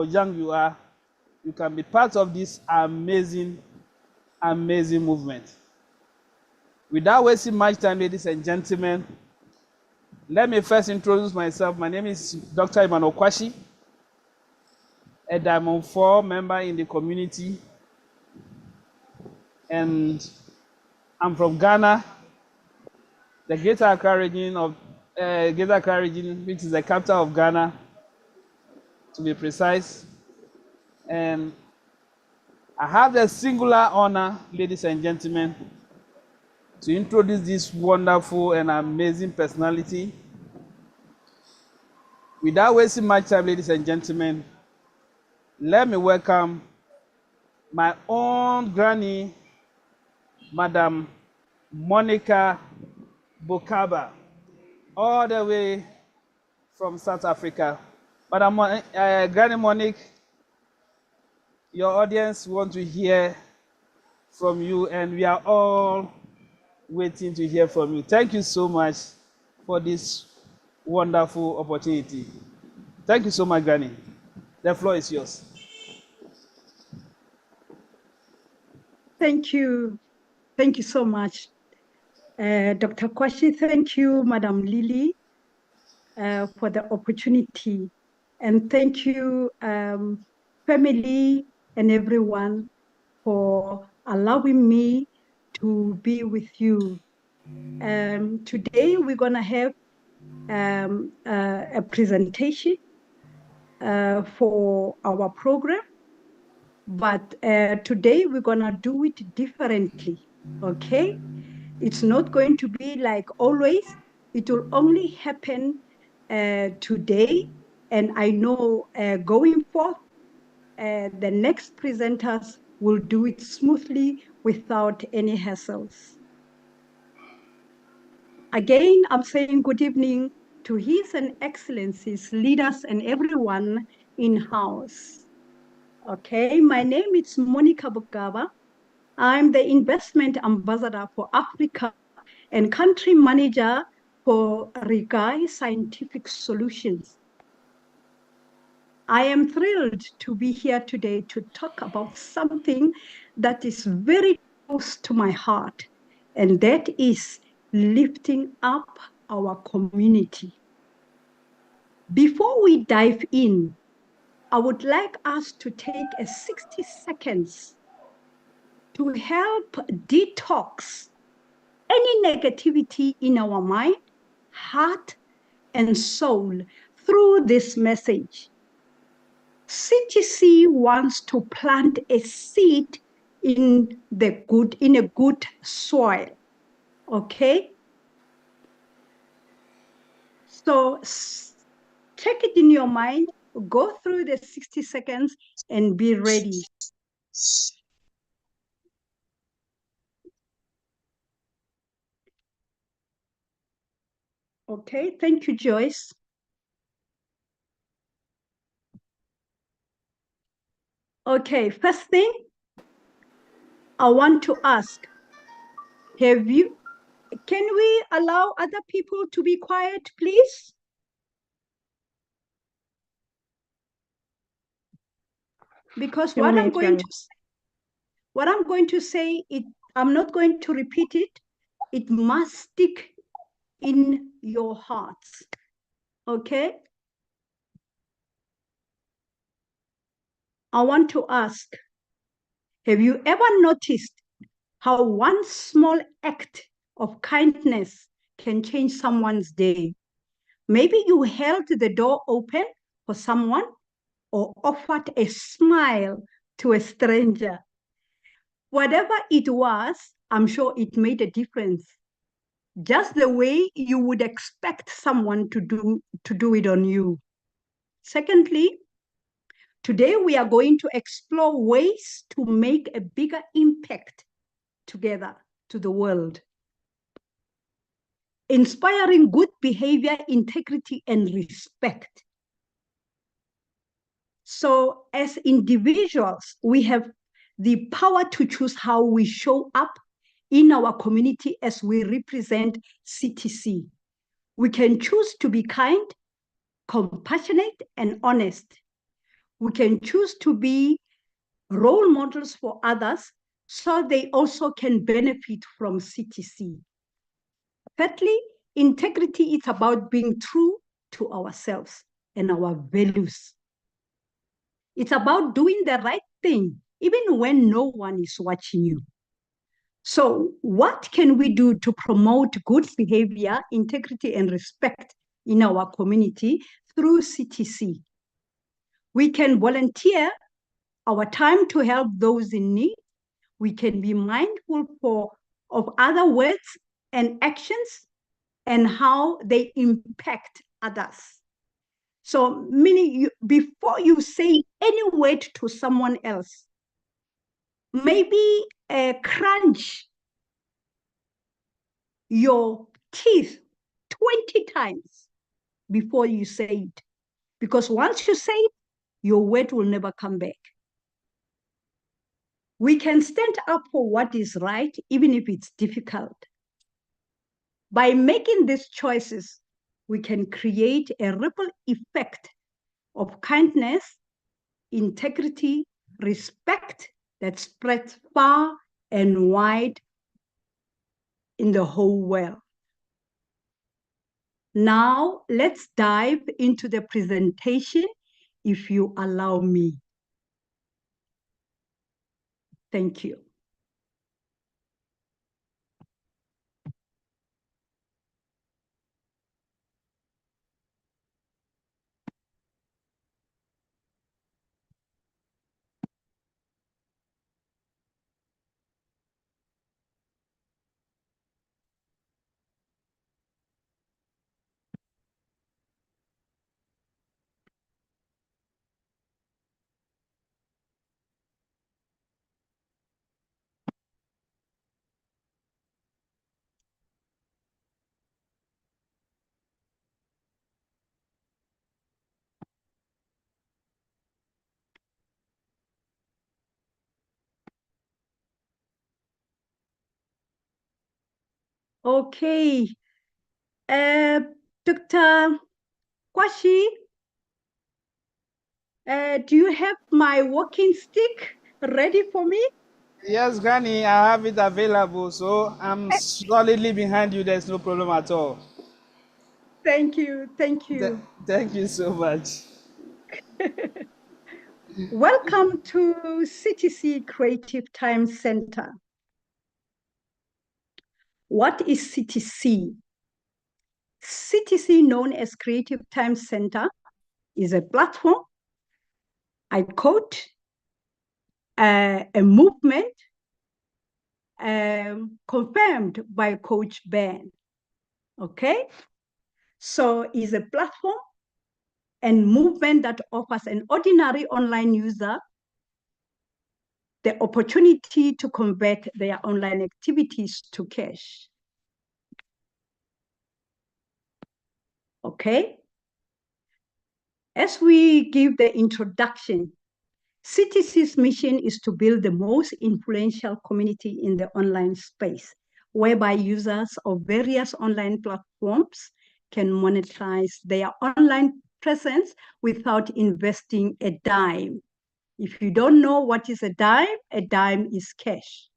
young you are, you can be part of this amazing movement. Without wasting much time, ladies and gentlemen, let me first introduce myself. My name is Dr. Emmanuel Kwashi, a Diamond 4 member in the community, and I'm from Ghana, the Greater Accra region, which is the capital of Ghana, to be precise. And I have the singular honor, ladies and gentlemen, to introduce this wonderful and amazing personality. Without wasting much time, ladies and gentlemen, let me welcome my own granny, Madam Monica Bokaba, all the way from South Africa. Madam Granny Monique, your audience want to hear from you, and we are all waiting to hear from you. Thank you so much for this wonderful opportunity. Thank you so much, Granny. The floor is yours. Thank you. Thank you so much, Dr. Kwashi. Thank you, Madam Lily, for the opportunity. And thank you, family and everyone, for allowing me to be with you. Today, we're going to have a presentation for our program. But today we're gonna do it differently, okay? It's not going to be like always. It will only happen today. And I know going forth, the next presenters will do it smoothly without any hassles. Again, I'm saying good evening to His and Excellencies, leaders and everyone in-house. Okay, my name is Monica Bokaba. I'm the investment ambassador for Africa and country manager for Rigai Scientific Solutions. I am thrilled to be here today to talk about something that is very close to my heart, and that is lifting up our community. Before we dive in, I would like us to take a 60 seconds to help detox any negativity in our mind, heart, and soul through this message. CTC wants to plant a seed in a good soil, okay? So take it in your mind, go through the 60 seconds and be ready. Okay, thank you, Joyce. Okay, first thing I want to ask, can we allow other people to be quiet, please? Because what I'm going to say, I'm not going to repeat it. It must stick in your hearts, okay? I want to ask, have you ever noticed how one small act of kindness can change someone's day? Maybe you held the door open for someone or offered a smile to a stranger. Whatever it was, I'm sure it made a difference. Just the way you would expect someone to do it on you. Secondly, today we are going to explore ways to make a bigger impact together to the world. Inspiring good behavior, integrity, and respect. So as individuals, we have the power to choose how we show up in our community as we represent CTC. We can choose to be kind, compassionate, and honest. We can choose to be role models for others so they also can benefit from CTC. Thirdly, integrity is about being true to ourselves and our values. It's about doing the right thing, even when no one is watching you. So, what can we do to promote good behavior, integrity, and respect in our community through CTC? We can volunteer our time to help those in need. We can be mindful of other words and actions and how they impact others. So, meaning before you say any word to someone else, maybe crunch your teeth 20 times before you say it. Because once you say it, your word will never come back. We can stand up for what is right, even if it's difficult. By making these choices, we can create a ripple effect of kindness, integrity, respect that spreads far and wide in the whole world. Now, let's dive into the presentation, if you allow me. Thank you. Okay, Dr. Kwashi, do you have my walking stick ready for me? Yes, Granny, I have it available, so I'm solidly behind you. There's no problem at all. Thank you, thank you. Thank you so much. Welcome to CTC Creative Time Center. What is CTC? CTC, known as Creative Time Center, is a platform, I quote, a movement confirmed by Coach Ben. Okay? So it's a platform and movement that offers an ordinary online user the opportunity to convert their online activities to cash. Okay? As we give the introduction, CTC's mission is to build the most influential community in the online space, whereby users of various online platforms can monetize their online presence without investing a dime. If you don't know what is a dime is cash.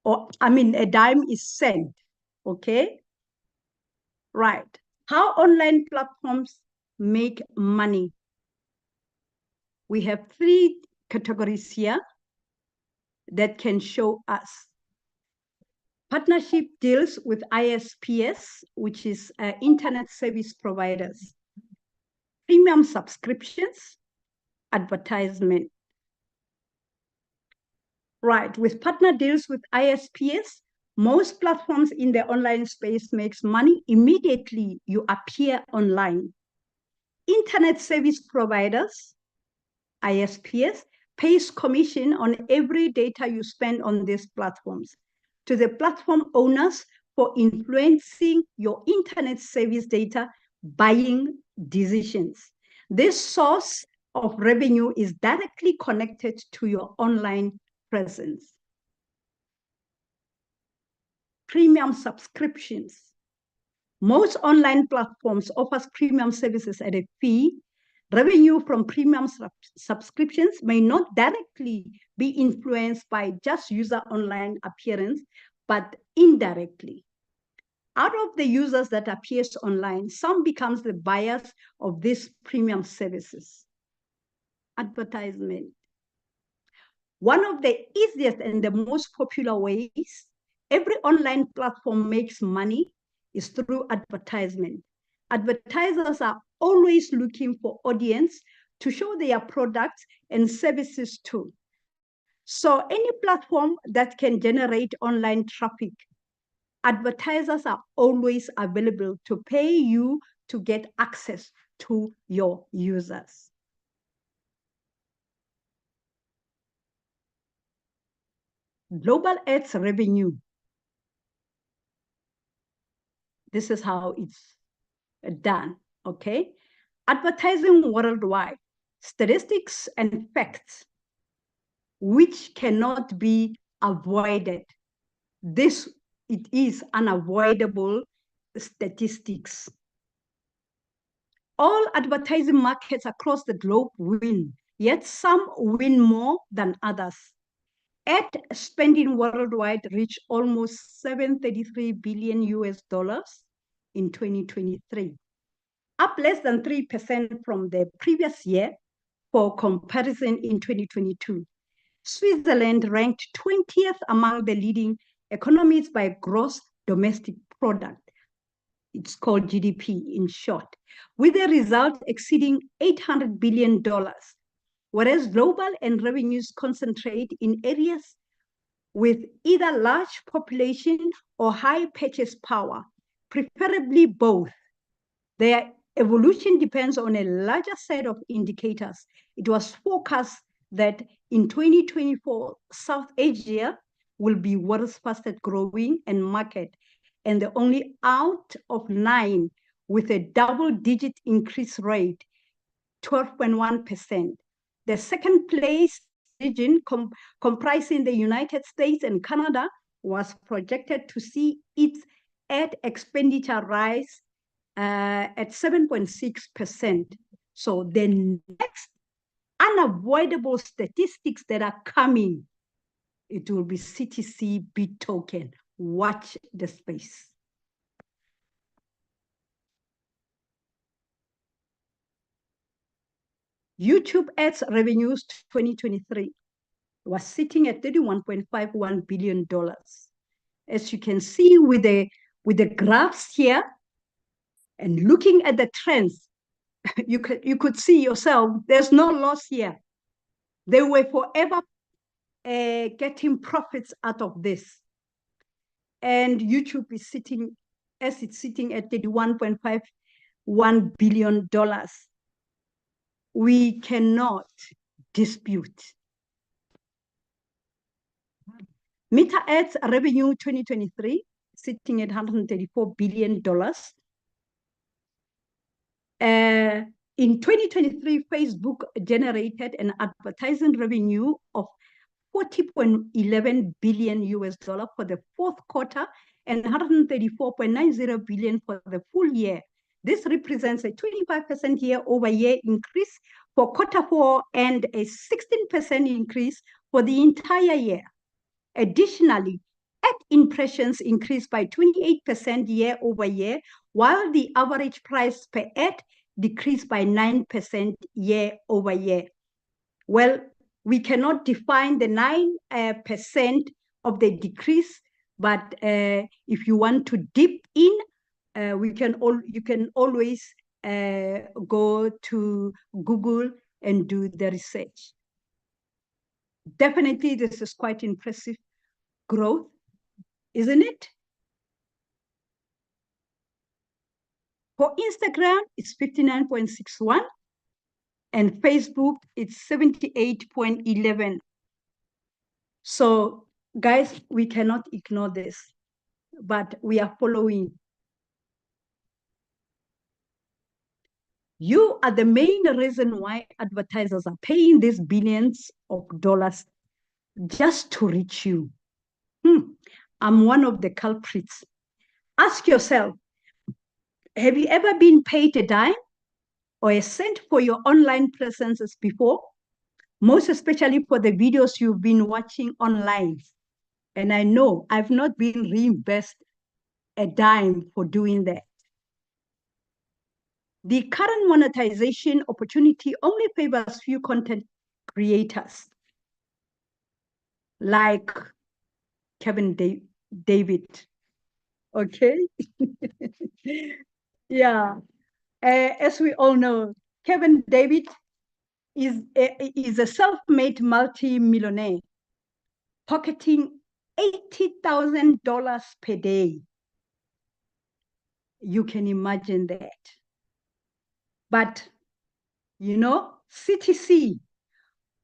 Or, I mean, a dime is cent, okay? Right. How online platforms make money? We have three categories here that can show us. Partnership deals with ISPs, which is internet service providers. Premium subscriptions, advertisement. Right, with partner deals with ISPs, most platforms in the online space makes money immediately you appear online. Internet service providers, ISPs, pays commission on every data you spend on these platforms to the platform owners for influencing your internet service data buying decisions. This source of revenue is directly connected to your online presence. Premium subscriptions. Most online platforms offers premium services at a fee Revenue from premium subscriptions may not directly be influenced by just user online appearance, but indirectly. Out of the users that appears online, some becomes the buyers of these premium services. Advertisement. One of the easiest and the most popular ways every online platform makes money is through advertisement. Advertisers are always looking for audience to show their products and services to. So any platform that can generate online traffic, advertisers are always available to pay you to get access to your users. Global ads revenue. This is how it's done, okay? Advertising worldwide, statistics and facts which cannot be avoided. This, it is unavoidable statistics. All advertising markets across the globe win, yet some win more than others. Ad spending worldwide reached almost 733 billion US dollars in 2023, up less than 3% from the previous year. For comparison, in 2022, Switzerland ranked 20th among the leading economies by gross domestic product. It's called GDP in short, with a result exceeding $800 billion, whereas global and revenues concentrate in areas with either large population or high purchase power, preferably both. Their evolution depends on a larger set of indicators. It was forecast that in 2024, South Asia will be world's fastest growing and market, and the only out of 9 with a double-digit increase rate, 12.1%. The second place region comprising the United States and Canada was projected to see its ad expenditure rise at 7.6%. So the next unavoidable statistics that are coming, it will be CTC bid token. Watch the space. YouTube ads revenues 2023 was sitting at $31.51 billion. As you can see with the graphs here, and looking at the trends, you could see yourself, there's no loss here. They were forever getting profits out of this. And YouTube is sitting, as it's sitting at $31.51 billion. We cannot dispute. Meta ads revenue 2023, sitting at $134 billion. In 2023, Facebook generated an advertising revenue of 40.11 billion US dollar for the fourth quarter and 134.90 billion for the full year. This represents a 25% year-over-year increase for quarter four and a 16% increase for the entire year. Additionally, ad impressions increased by 28% year-over-year, while the average price per ad decreased by 9% year-over-year. Well, we cannot define the 9% of the decrease, but if you want to dip in, you can always go to Google and do the research. Definitely, this is quite impressive growth, isn't it? For Instagram, it's 59.61, and Facebook, it's 78.11. So, guys, we cannot ignore this, but we are following. You are the main reason why advertisers are paying these billions of dollars just to reach you. I'm one of the culprits. Ask yourself, have you ever been paid a dime or a cent for your online presence as before, most especially for the videos you've been watching online. And I know I've not been reimbursed a dime for doing that. The current monetization opportunity only favors few content creators like Kevin David. Okay. Yeah. As we all know, Kevin David is a self-made multi-millionaire, pocketing $80,000 per day. You can imagine that. But, you know, CTC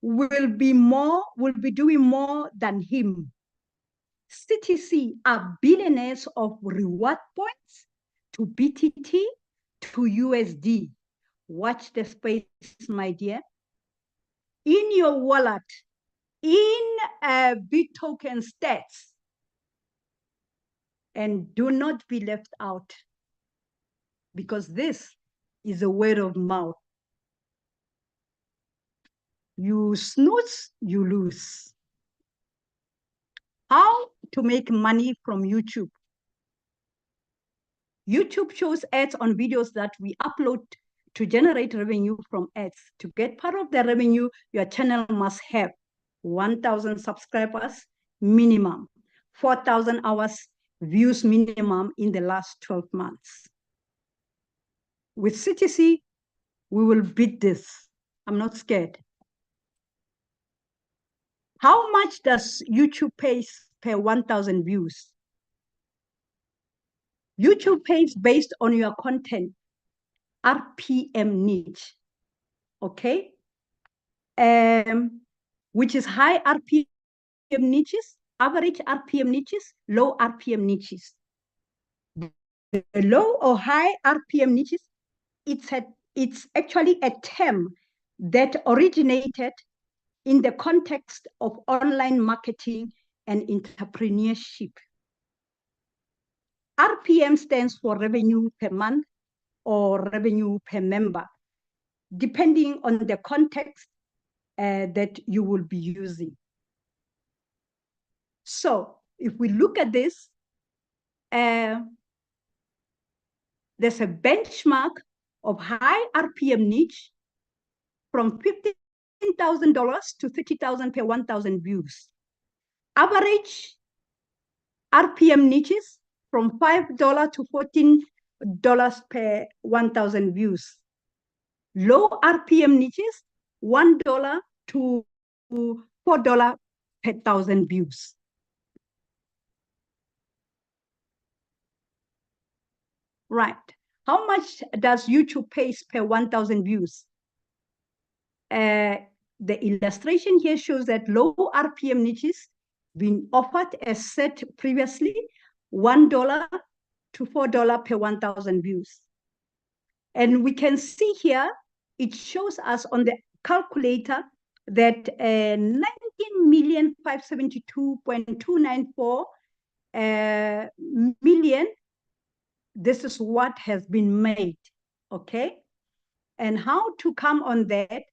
will be doing more than him. CTC are billionaires of reward points to BTT to USD. Watch the space, my dear. In your wallet, in BitToken stats, and do not be left out, because this is a word of mouth. You snooze, you lose. How to make money from YouTube? YouTube shows ads on videos that we upload to generate revenue from ads. To get part of the revenue, your channel must have 1,000 subscribers minimum, 4,000 hours views minimum in the last 12 months. With CTC, we will beat this. I'm not scared. How much does YouTube pay per 1,000 views? YouTube pays based on your content, RPM niche, okay? Which is high RPM niches, average RPM niches, low RPM niches. The low or high RPM niches, it's actually a term that originated in the context of online marketing and entrepreneurship. RPM stands for revenue per month or revenue per member, depending on the context that you will be using. So if we look at this, there's a benchmark of high RPM niche from $15,000 to $30,000 per 1,000 views. Average RPM niches from $5 to $14 per 1,000 views. Low RPM niches, $1 to $4 per 1,000 views. Right. How much does YouTube pay per 1,000 views? The illustration here shows that low RPM niches been offered as said previously, $1 to $4 per 1,000 views. And we can see here, it shows us on the calculator that 19,572,294 million, this is what has been made, okay? And how to come on that?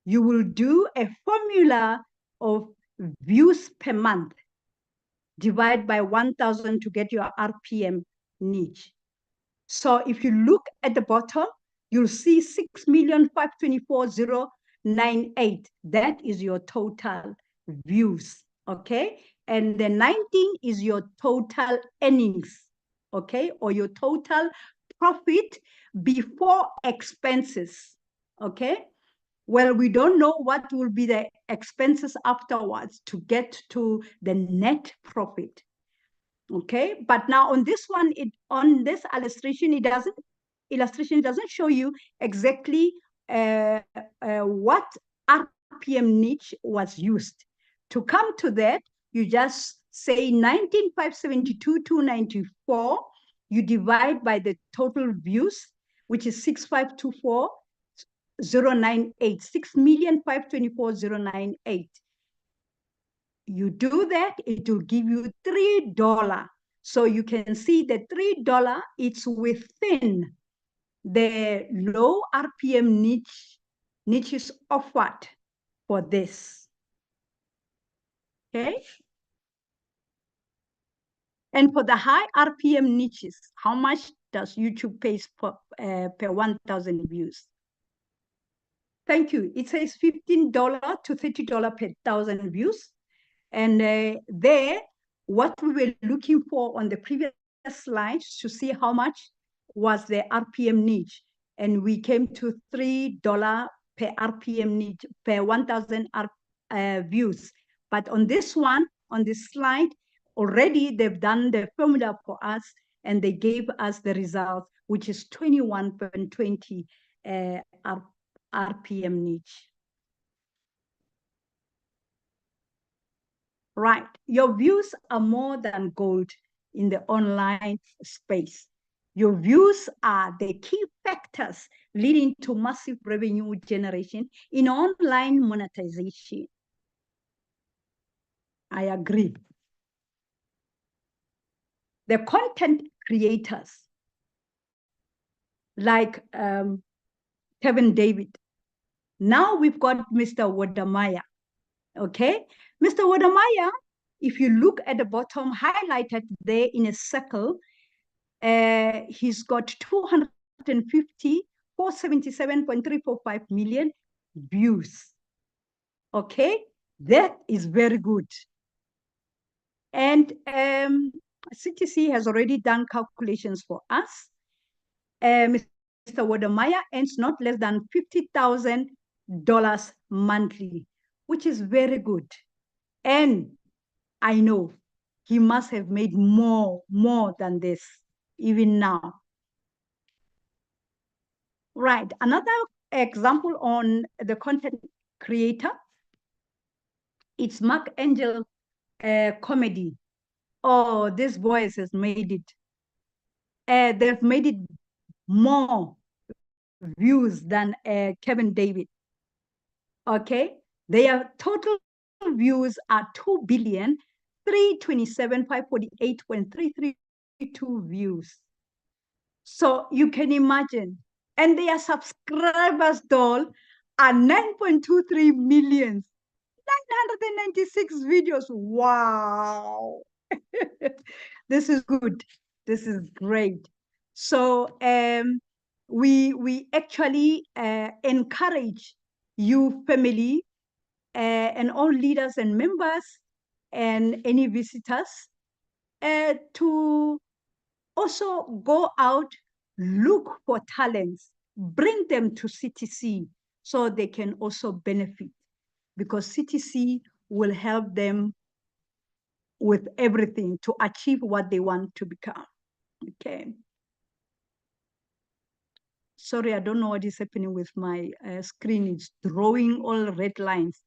You will do a formula of views per month, divide by 1,000 to get your RPM niche. So if you look at the bottom, you'll see 6,524,098. That is your total views, okay? And the 19 is your total earnings, okay? Or your total profit before expenses, okay? Well, we don't know what will be the expenses afterwards to get to the net profit. Okay, but now on this one, on this illustration, it doesn't show you exactly what RPM niche was used. To come to that, you just say 19,572,294. You divide by the total views, which is 6,524,098, 6,524,098. You do that, it will give you $3. So you can see that $3, it's within the low RPM niches offered for this. Okay. And for the high RPM niches, how much does YouTube pay per 1,000 views? Thank you. It says $15 to $30 per 1,000 views. And there, what we were looking for on the previous slides to see how much was the RPM niche. And we came to $3 per RPM niche, per 1,000 views. But on this one, on this slide, already they've done the formula for us and they gave us the result, which is 21.20 RPM niche. Right, your views are more than gold in the online space. Your views are the key factors leading to massive revenue generation in online monetization. I agree. The content creators like Kevin David. Now we've got Mr. Wadamaya. Okay, Mr. Wadamaya, if you look at the bottom highlighted there in a circle, he's got 477.345 million views. Okay, that is very good. And CTC has already done calculations for us. Mr. Wadamaya earns not less than $50,000 monthly, which is very good. And I know he must have made more than this, even now. Right, another example on the content creator, it's Mark Angel comedy. Oh, this voice has made it. They've made it more views than Kevin David. Okay, their total views are 2,327,548.332 views. So you can imagine, and their subscribers doll are 9.23 million, 996 videos. Wow. This is good. This is great. So we actually encourage you, family, and all leaders and members and any visitors to also go out, look for talents, bring them to CTC so they can also benefit, because CTC will help them with everything to achieve what they want to become. Okay. Sorry, I don't know what is happening with my screen. It's drawing all red lines.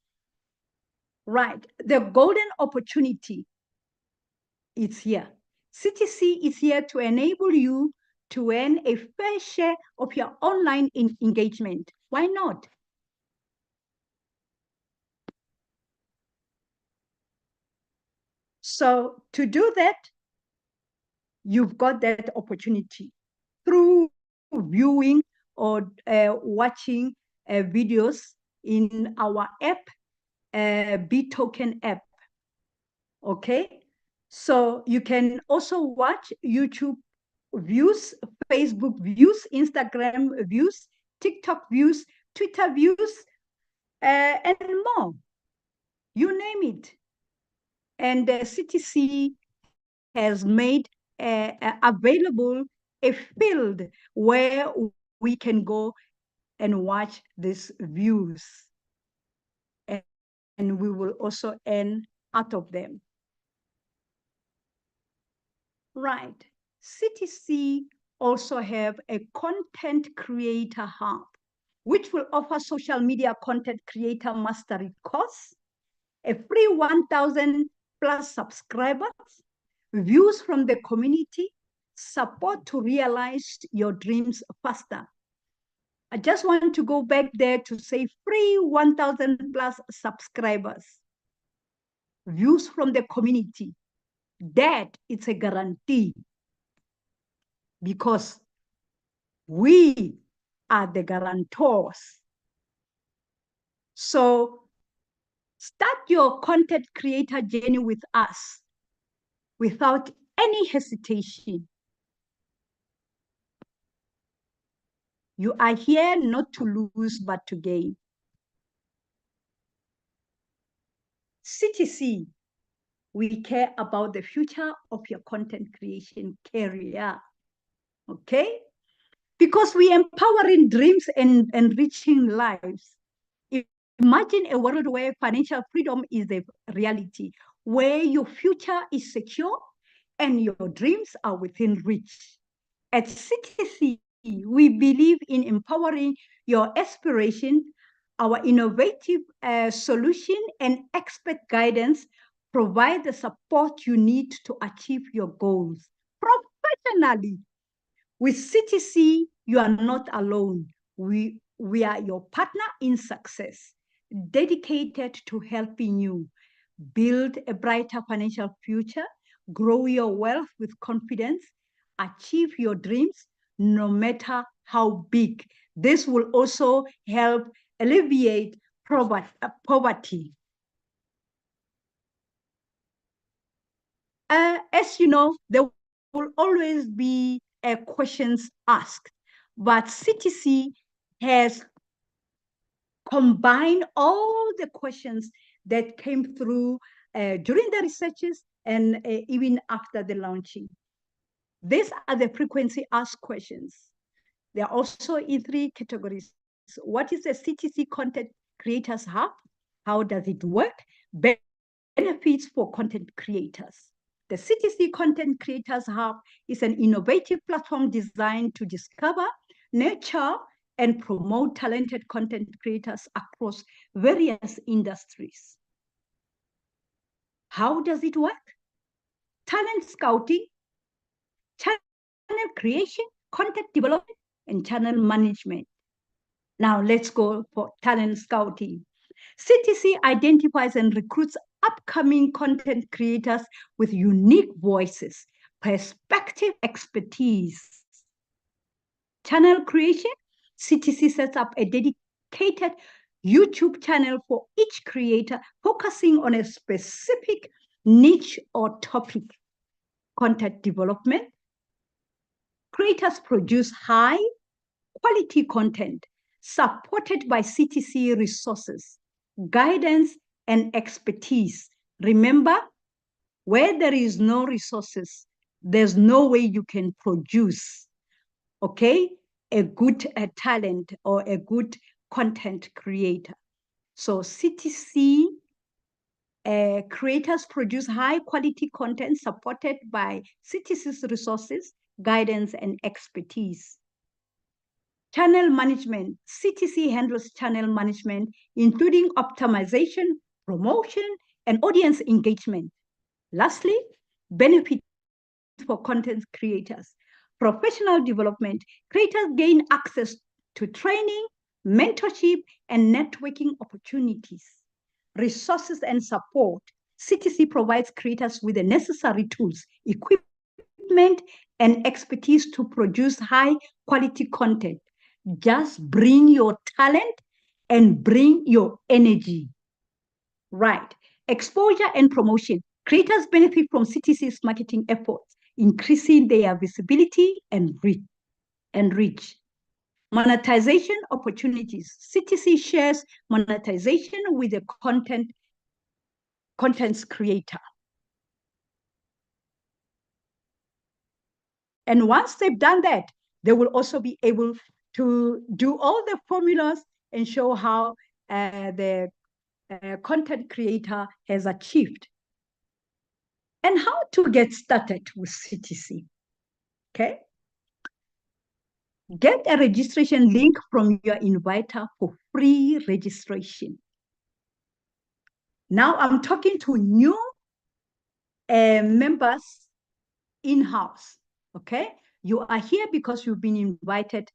Right, the golden opportunity is here. CTC is here to enable you to earn a fair share of your online engagement. Why not? So to do that, you've got that opportunity through viewing or watching videos in our app, BToken app. Okay, so you can also watch YouTube views, Facebook views, Instagram views, TikTok views, Twitter views, and more. You name it. And the CTC has made available a field where we can go and watch these views. And we will also earn out of them. Right. CTC also have a content creator hub, which will offer social media content creator mastery course, a free 1,000 plus subscribers, views from the community, support to realize your dreams faster. I just want to go back there to say free 1,000 plus subscribers, views from the community. That it's a guarantee, because We are the guarantors. So start your content creator journey with us without any hesitation. You are here not to lose, but to gain. CTC, we care about the future of your content creation career. Okay? Because we empowering dreams and enriching lives. Imagine a world where financial freedom is a reality, where your future is secure and your dreams are within reach. At CTC, we believe in empowering your aspiration. Our innovative solution and expert guidance provide the support you need to achieve your goals professionally. With CTC, you are not alone. We are your partner in success, dedicated to helping you build a brighter financial future, grow your wealth with confidence, achieve your dreams, no matter how big. This will also help alleviate poverty. As you know, there will always be questions asked, but CTC has combined all the questions that came through during the researches and even after the launching. These are the frequency asked questions. They are also in three categories. What is the CTC Content Creators Hub? How does it work? Benefits for content creators. The CTC Content Creators Hub is an innovative platform designed to discover, nurture, and promote talented content creators across various industries. How does it work? Talent scouting, channel creation, content development, and channel management. Now let's go for talent scouting. CTC identifies and recruits upcoming content creators with unique voices, perspective, expertise. Channel creation, CTC sets up a dedicated YouTube channel for each creator, focusing on a specific niche or topic. Content development, creators produce high quality content supported by CTC resources, guidance, and expertise. Remember, where there is no resources, there's no way you can produce, okay, a good talent or a good content creator. So CTC creators produce high quality content supported by CTC's resources, guidance, and expertise. Channel management. CTC handles channel management, including optimization, promotion, and audience engagement. Lastly, benefits for content creators. Professional development. Creators gain access to training, mentorship, and networking opportunities. Resources and support. CTC provides creators with the necessary tools, equipment, and expertise to produce high quality content. Just bring your talent and bring your energy. Right. Exposure and promotion. Creators benefit from CTC's marketing efforts, increasing their visibility and reach. Monetization opportunities. CTC shares monetization with the content's creator. And once they've done that, they will also be able to do all the formulas and show how the content creator has achieved. And how to get started with CTC. Okay. Get a registration link from your inviter for free registration. Now I'm talking to new members in-house. Okay. You are here because you've been invited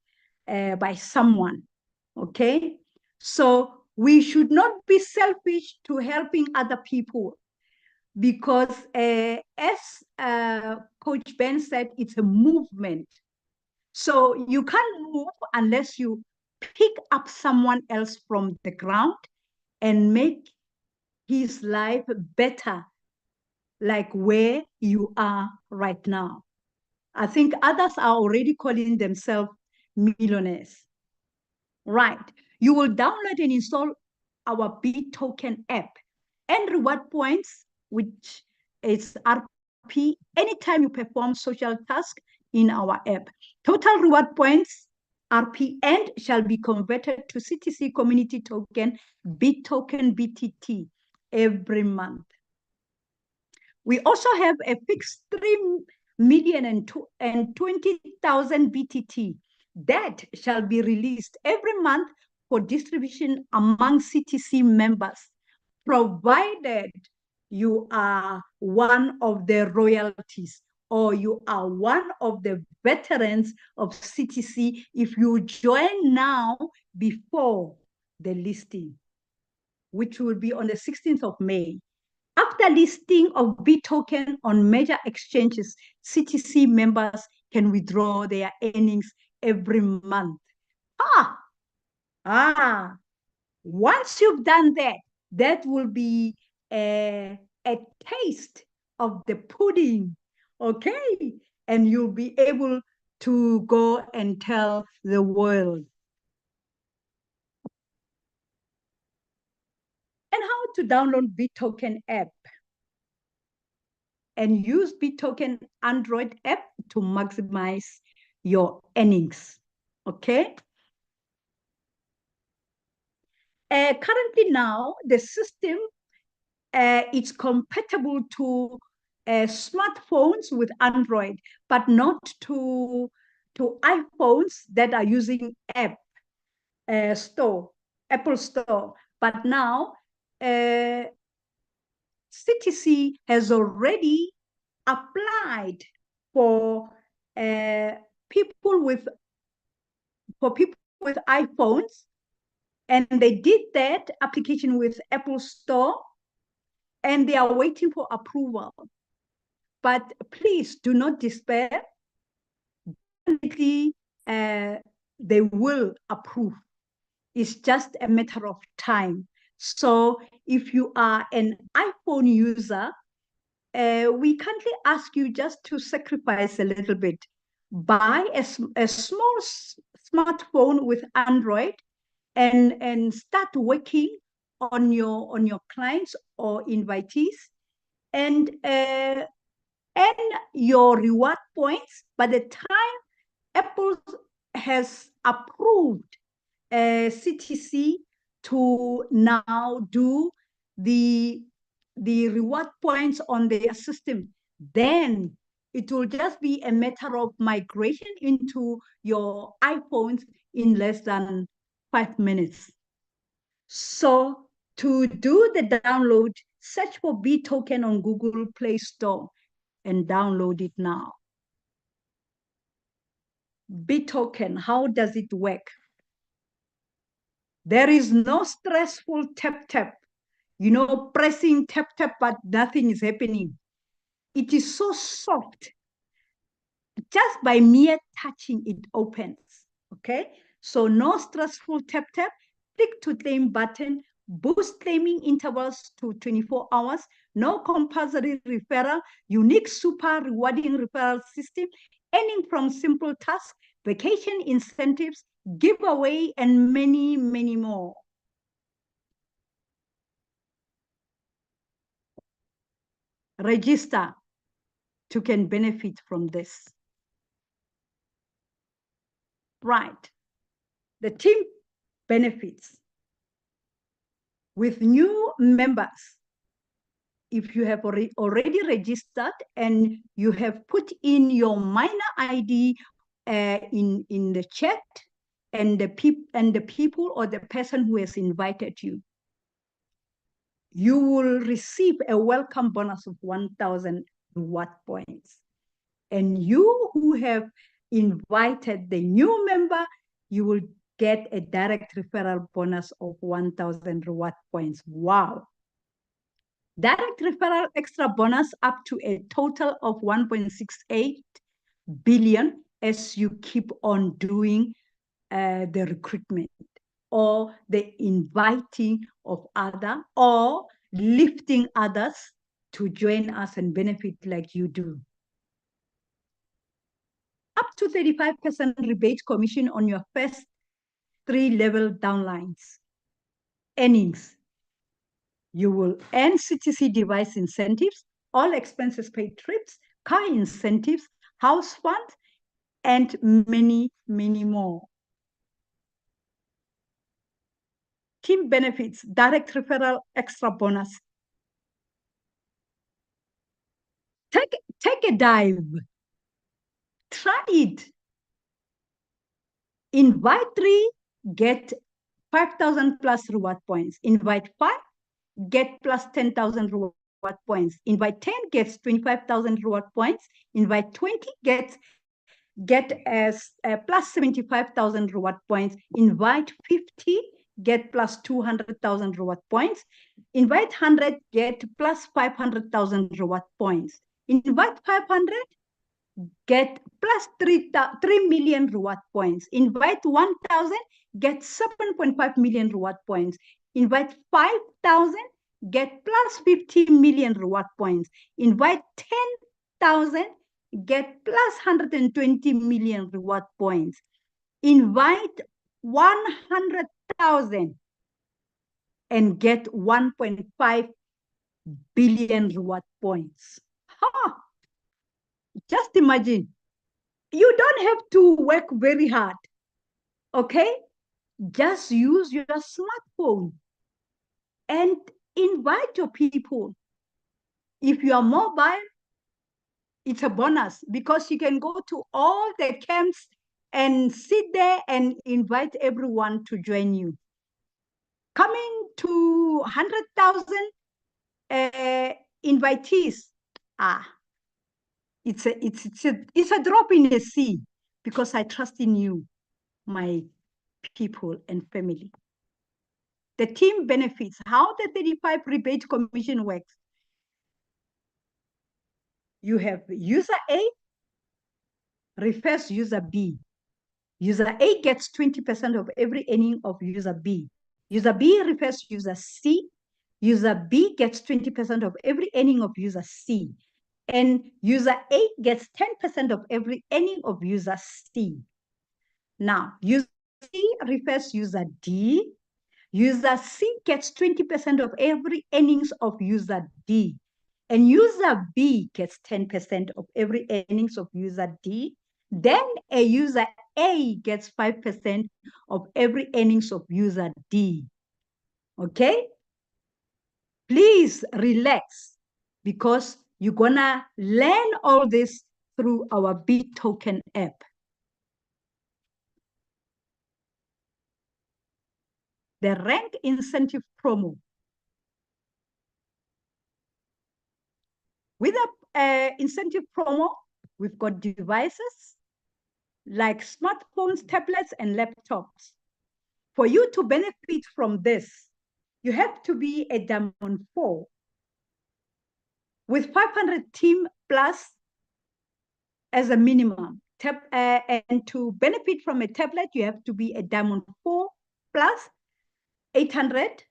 by someone. Okay. So we should not be selfish to helping other people, because as Coach Ben said, it's a movement. So you can't move unless you pick up someone else from the ground and make his life better, like where you are right now. I think others are already calling themselves millionaires. Right. You will download and install our BitToken app and reward points, which is RP, anytime you perform social tasks in our app. Total reward points, RP, and shall be converted to CTC community token, BitToken BTT, every month. We also have a fixed 3,020,000 BTT that shall be released every month for distribution among CTC members, provided you are one of the royalties or you are one of the veterans of CTC if you join now before the listing, which will be on the 16th of May. After listing of BitToken on major exchanges, CTC members can withdraw their earnings every month. Once you've done that, that will be a taste of the pudding, okay? And you'll be able to go and tell the world. And how to download BitToken app and use BitToken Android app to maximize your earnings, okay? Currently now, the system it's compatible to smartphones with Android, but not to iPhones that are using Store, Apple Store. But now, CTC has already applied for people with iPhones, and they did that application with Apple Store, and they are waiting for approval. But please do not despair. Definitely, they will approve. It's just a matter of time. So if you are an iPhone user, we kindly ask you just to sacrifice a little bit. Buy a small smartphone with Android and start working on your clients or invitees, and earn your reward points. By the time Apple has approved CTC to now do the reward points on their system, then it will just be a matter of migration into your iPhones in less than 5 minutes. So to do the download, search for BitToken on Google Play Store and download it now. BitToken, how does it work? There is no stressful tap, pressing tap, but nothing is happening. It is so soft. Just by mere touching, it opens, okay? So no stressful tap, click to claim button, boost claiming intervals to 24 hours, no compulsory referral, unique super rewarding referral system, earning from simple tasks, vacation incentives, giveaway, and many, many more. Register to can benefit from this. Right. The team benefits. With new members, if you have already registered and you have put in your minor ID in the chat, and the people or the person who has invited you, you will receive a welcome bonus of 1,000 reward points. And you who have invited the new member, you will get a direct referral bonus of 1,000 reward points. Wow. Direct referral extra bonus up to a total of 1.68 billion as you keep on doing the recruitment or the inviting of other or lifting others to join us and benefit like you do. Up to 35% rebate commission on your first 3-level downlines. Earnings. You will earn CTC device incentives, all expenses paid trips, car incentives, house funds, and many, many more. Team benefits, direct referral, extra bonus. Take a dive. Try it. Invite 3, get 5,000 plus reward points. Invite 5, get plus 10,000 reward points. Invite 10, gets 25,000 reward points. Invite 20, get as plus 75,000 reward points. Invite 50, get plus 200,000 reward points. Invite 100, get plus 500,000 reward points. Invite 500, get plus 3 million reward points. Invite 1,000, get 7.5 million reward points. Invite 5,000, get plus 50 million reward points. Invite 10,000, get plus 120 million reward points. Invite 100,000 and get 1.5 billion reward points. Ha! Just imagine. You don't have to work very hard, okay? Just use your smartphone and invite your people. If you are mobile, it's a bonus because you can go to all the camps and sit there and invite everyone to join you. Coming to 100,000 invitees, it's a drop in the sea because I trust in you, my people and family. The team benefits, how the 35 rebate commission works. You have user A refers user B. User A gets 20% of every earning of user B. User B refers user C. User B gets 20% of every earning of user C. And user A gets 10% of every earning of user C. Now, user C refers user D. User C gets 20% of every earnings of user D. And user B gets 10% of every earnings of user D. Then a user A gets 5% of every earnings of user D. Okay? Please relax because you're gonna learn all this through our B Token app. The rank incentive promo. With a incentive promo, we've got devices like smartphones, tablets, and laptops. For you to benefit from this, you have to be a Diamond 4 with 500 team plus as a minimum. And to benefit from a tablet, you have to be a Diamond 4 plus 800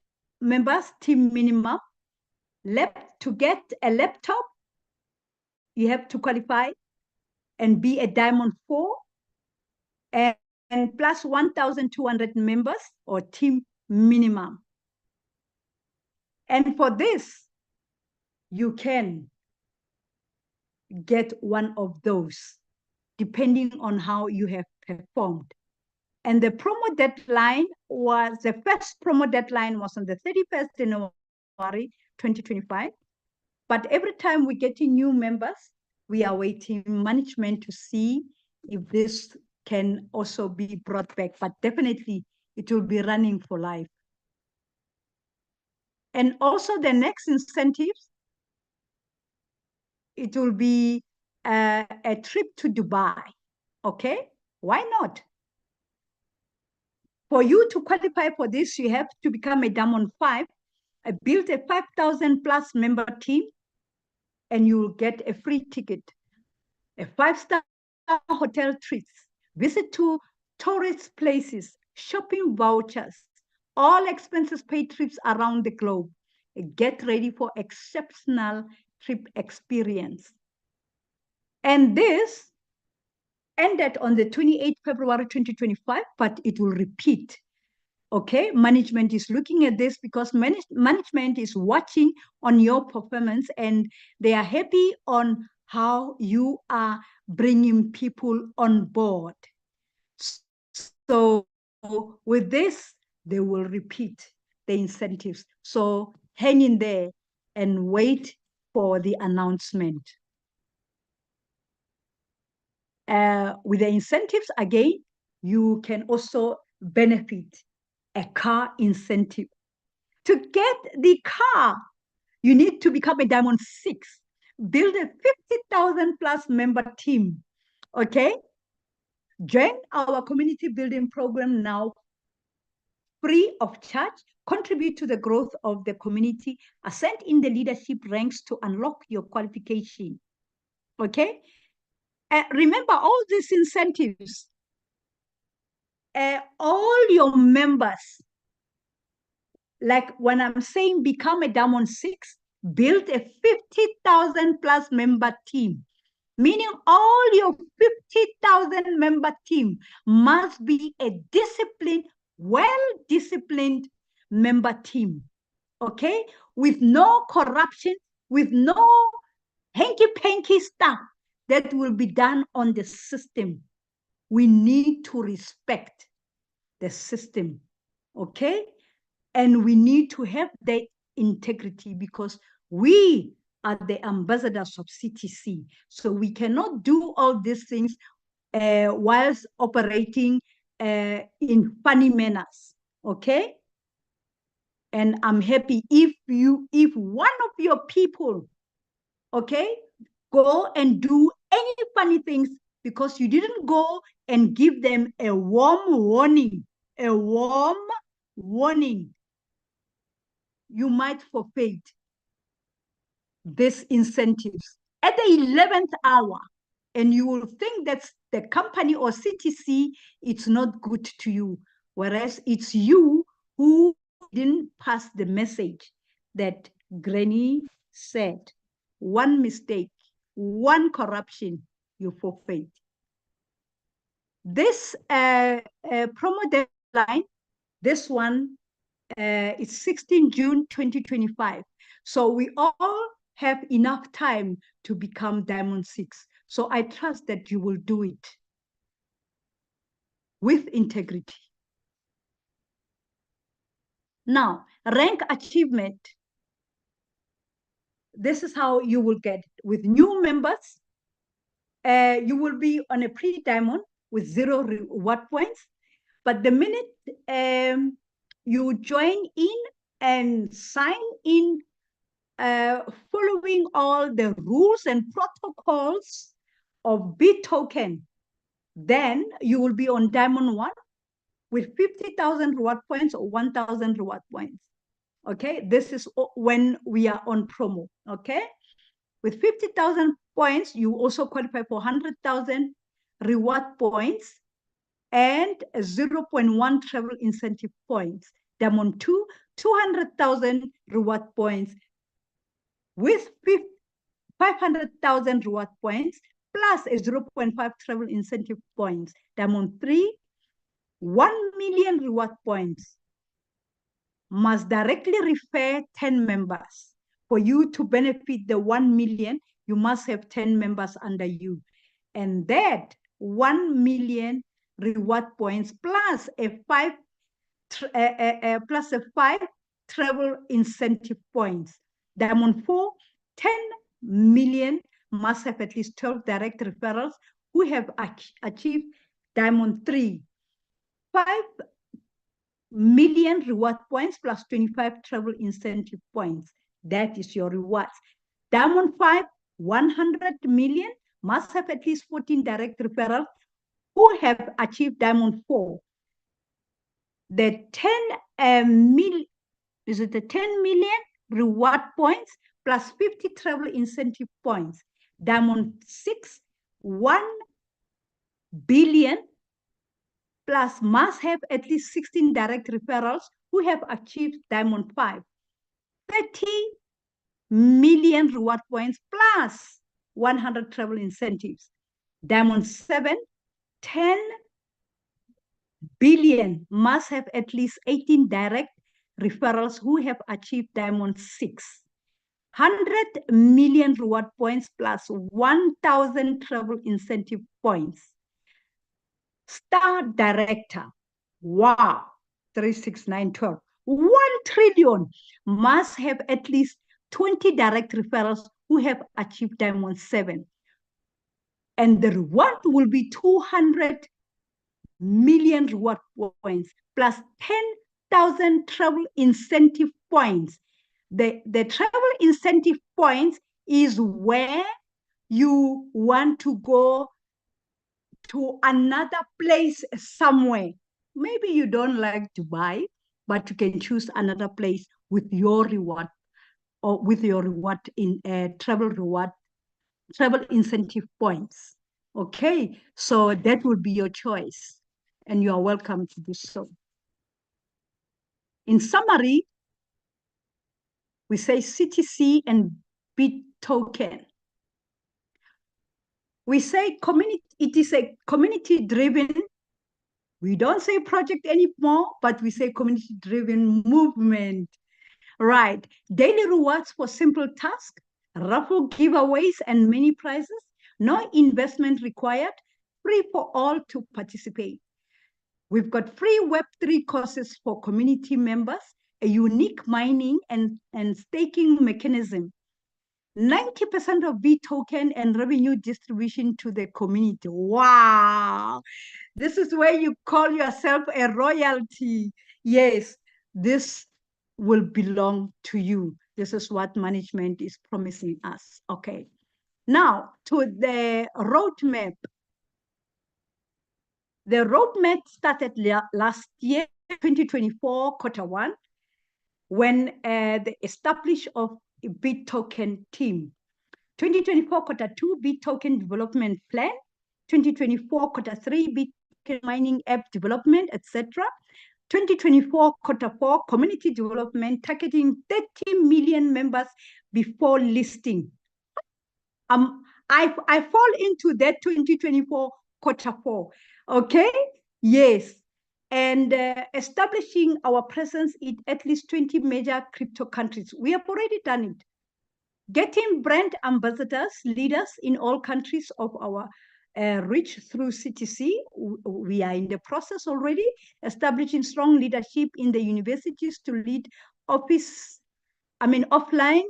members team minimum. To get a laptop, you have to qualify and be a Diamond 4 and plus 1,200 members or team minimum. And for this, you can get one of those depending on how you have performed. And the promo deadline was, the first promo deadline was on the 31st January 2025. But every time we get new members, we are waiting management to see if this can also be brought back, but definitely it will be running for life. And also the next incentives, it will be a trip to Dubai, okay? Why not? For you to qualify for this, you have to become a Diamond 5, build a 5,000 plus member team, and you will get a free ticket, a 5-star hotel treats, visit to tourist places, shopping vouchers, all expenses paid trips around the globe. Get ready for exceptional trip experience. And this ended on the 28th February 2025, but it will repeat. Okay, management is looking at this because management is watching on your performance and they are happy on how you are bringing people on board. So with this, they will repeat the incentives. So hang in there and wait for the announcement. With the incentives, again, you can also benefit a car incentive. To get the car, you need to become a Diamond 6, build a 50,000 plus member team, okay? Join our community building program now, free of charge, contribute to the growth of the community, ascend in the leadership ranks to unlock your qualification, okay? Remember all these incentives, all your members, like when I'm saying become a Diamond 6, build a 50,000 plus member team, meaning all your 50,000 member team must be a disciplined, well-disciplined member team, okay? With no corruption, with no hanky-panky stuff that will be done on the system. We need to respect the system, okay? And we need to have that integrity because we are the ambassadors of CTC. So we cannot do all these things whilst operating in funny manners, okay? And I'm happy if one of your people, okay, go and do any funny things because you didn't go and give them a warm warning, you might forfeit these incentives at the 11th hour. And you will think that the company or CTC, it's not good to you. Whereas it's you who didn't pass the message that Granny said. One mistake, one corruption, you forfeit. This promo deadline, this one, it's 16 June 2025. So we all have enough time to become Diamond 6. So I trust that you will do it with integrity. Now, rank achievement. This is how you will get with new members. You will be on a pre-diamond with 0 reward points. But the minute you join in and sign in following all the rules and protocols of BitToken, then you will be on Diamond 1 with 50,000 reward points or 1,000 reward points. Okay, this is when we are on promo. Okay, with 50,000 points, you also qualify for 100,000 reward points and 0.1 travel incentive points. Diamond 2, 200,000 reward points with 500,000 reward points plus a 0.5 travel incentive points. Diamond 3, 1 million reward points. Must directly refer 10 members. For you to benefit the 1 million, you must have 10 members under you. And that 1 million reward points plus a 5 travel incentive points. Diamond 4, 10 million must have at least 12 direct referrals who have achieved Diamond 3, 5 million reward points plus 25 travel incentive points. That is your rewards. Diamond 5, 100 million must have at least 14 direct referrals who have achieved Diamond 4. The 10 million, is it the 10 million reward points plus 50 travel incentive points. Diamond 6, 1 billion plus must have at least 16 direct referrals who have achieved Diamond 5. 30 million reward points plus 100 travel incentives. Diamond 7, 10 billion must have at least 18 direct referrals who have achieved Diamond 6. 100 million reward points plus 1,000 travel incentive points. Star Director, wow, 36912. 1 trillion must have at least 20 direct referrals who have achieved Diamond 7. And the reward will be 200 million reward points plus 10,000 travel incentive points. The travel incentive points is where you want to go to another place somewhere. Maybe you don't like Dubai, but you can choose another place with your reward or with your reward in travel incentive points. Okay, so that will be your choice, and you are welcome to do so. In summary, we say CTC and BitToken. We say community, it is a community-driven, we don't say project anymore, but we say community-driven movement. Right, daily rewards for simple tasks, raffle giveaways and many prizes, no investment required, free for all to participate. We've got free Web3 courses for community members, a unique mining and staking mechanism, 90% of BitToken and revenue distribution to the community. Wow, this is where you call yourself a royalty. Yes, this will belong to you. This is what management is promising us. Okay, now to the roadmap. The roadmap started last year, 2024, Q1, when the establish of a BitToken team. 2024, Q2, BitToken development plan. 2024, Q3, BitToken mining app development, etc. 2024, Q4, community development, targeting 30 million members before listing. I fall into that 2024 Q4. Okay, yes, and establishing our presence in at least 20 major crypto countries. We have already done it. Getting brand ambassadors, leaders in all countries of our reach through CTC. We are in the process already, establishing strong leadership in the universities to lead offline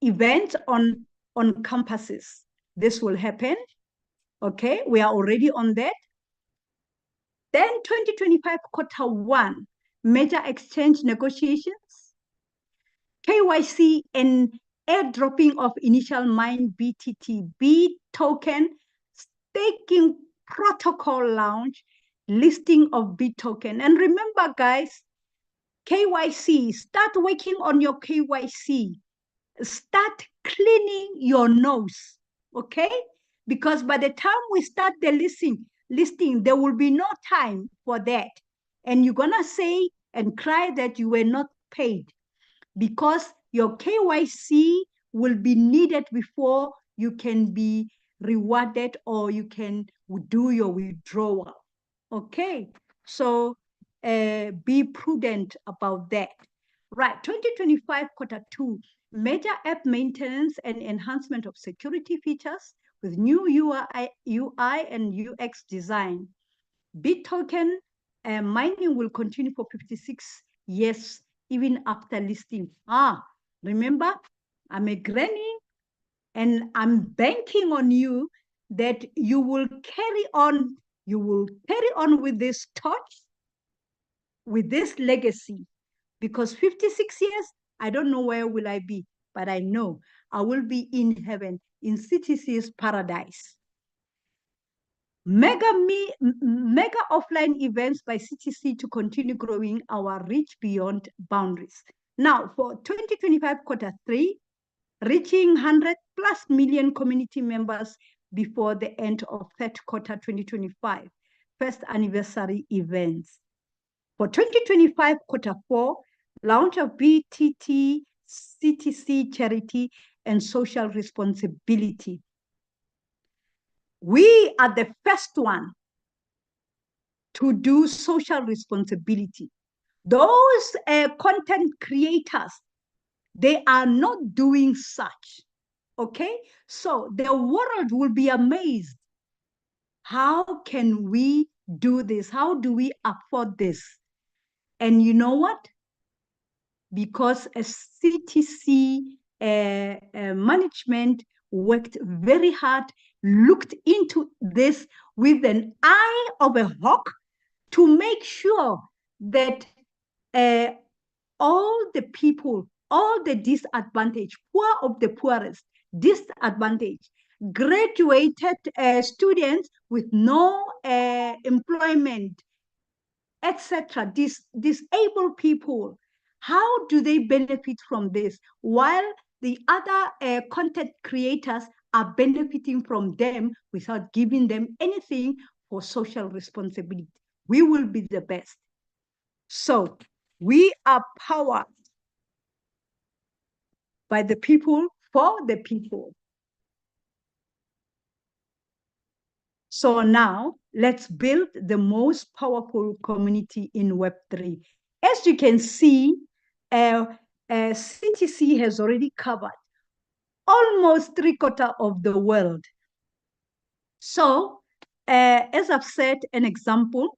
events on campuses. This will happen. Okay, we are already on that. Then 2025 Q1, major exchange negotiations, KYC and airdropping of initial mine BTT, BitToken, staking protocol launch, listing of BitToken. And remember, guys, KYC, start working on your KYC. Start cleaning your nose, okay? Because by the time we start the listing, there will be no time for that. And you're gonna say and cry that you were not paid because your KYC will be needed before you can be rewarded or you can do your withdrawal. Okay, so be prudent about that. Right, 2025 Q2, major app maintenance and enhancement of security features with new UI and UX design. BitToken mining will continue for 56 years, even after listing. Remember, I'm a granny and I'm banking on you that you will carry on with this torch, with this legacy, because 56 years, I don't know where will I be, but I know I will be in heaven, in CTC's paradise. Mega offline events by CTC to continue growing our reach beyond boundaries. Now, for 2025 Q3, reaching 100+ million community members before the end of third quarter 2025, first anniversary events. For 2025 quarter 4, launch of BTT, CTC charity and social responsibility. We are the first one to do social responsibility. Those content creators, they are not doing such, okay? So the world will be amazed. How can we do this? How do we afford this? And you know what? Because a CTC management worked very hard, looked into this with an eye of a hawk to make sure that all the people, all the disadvantaged, poor of the poorest, disadvantaged, graduated students with no employment, etc., disabled people, how do they benefit from this? While the other content creators are benefiting from them without giving them anything for social responsibility. We will be the best. So we are powered by the people for the people. So now let's build the most powerful community in Web3. As you can see, CTC has already covered almost 3/4 of the world. So as I've said, an example,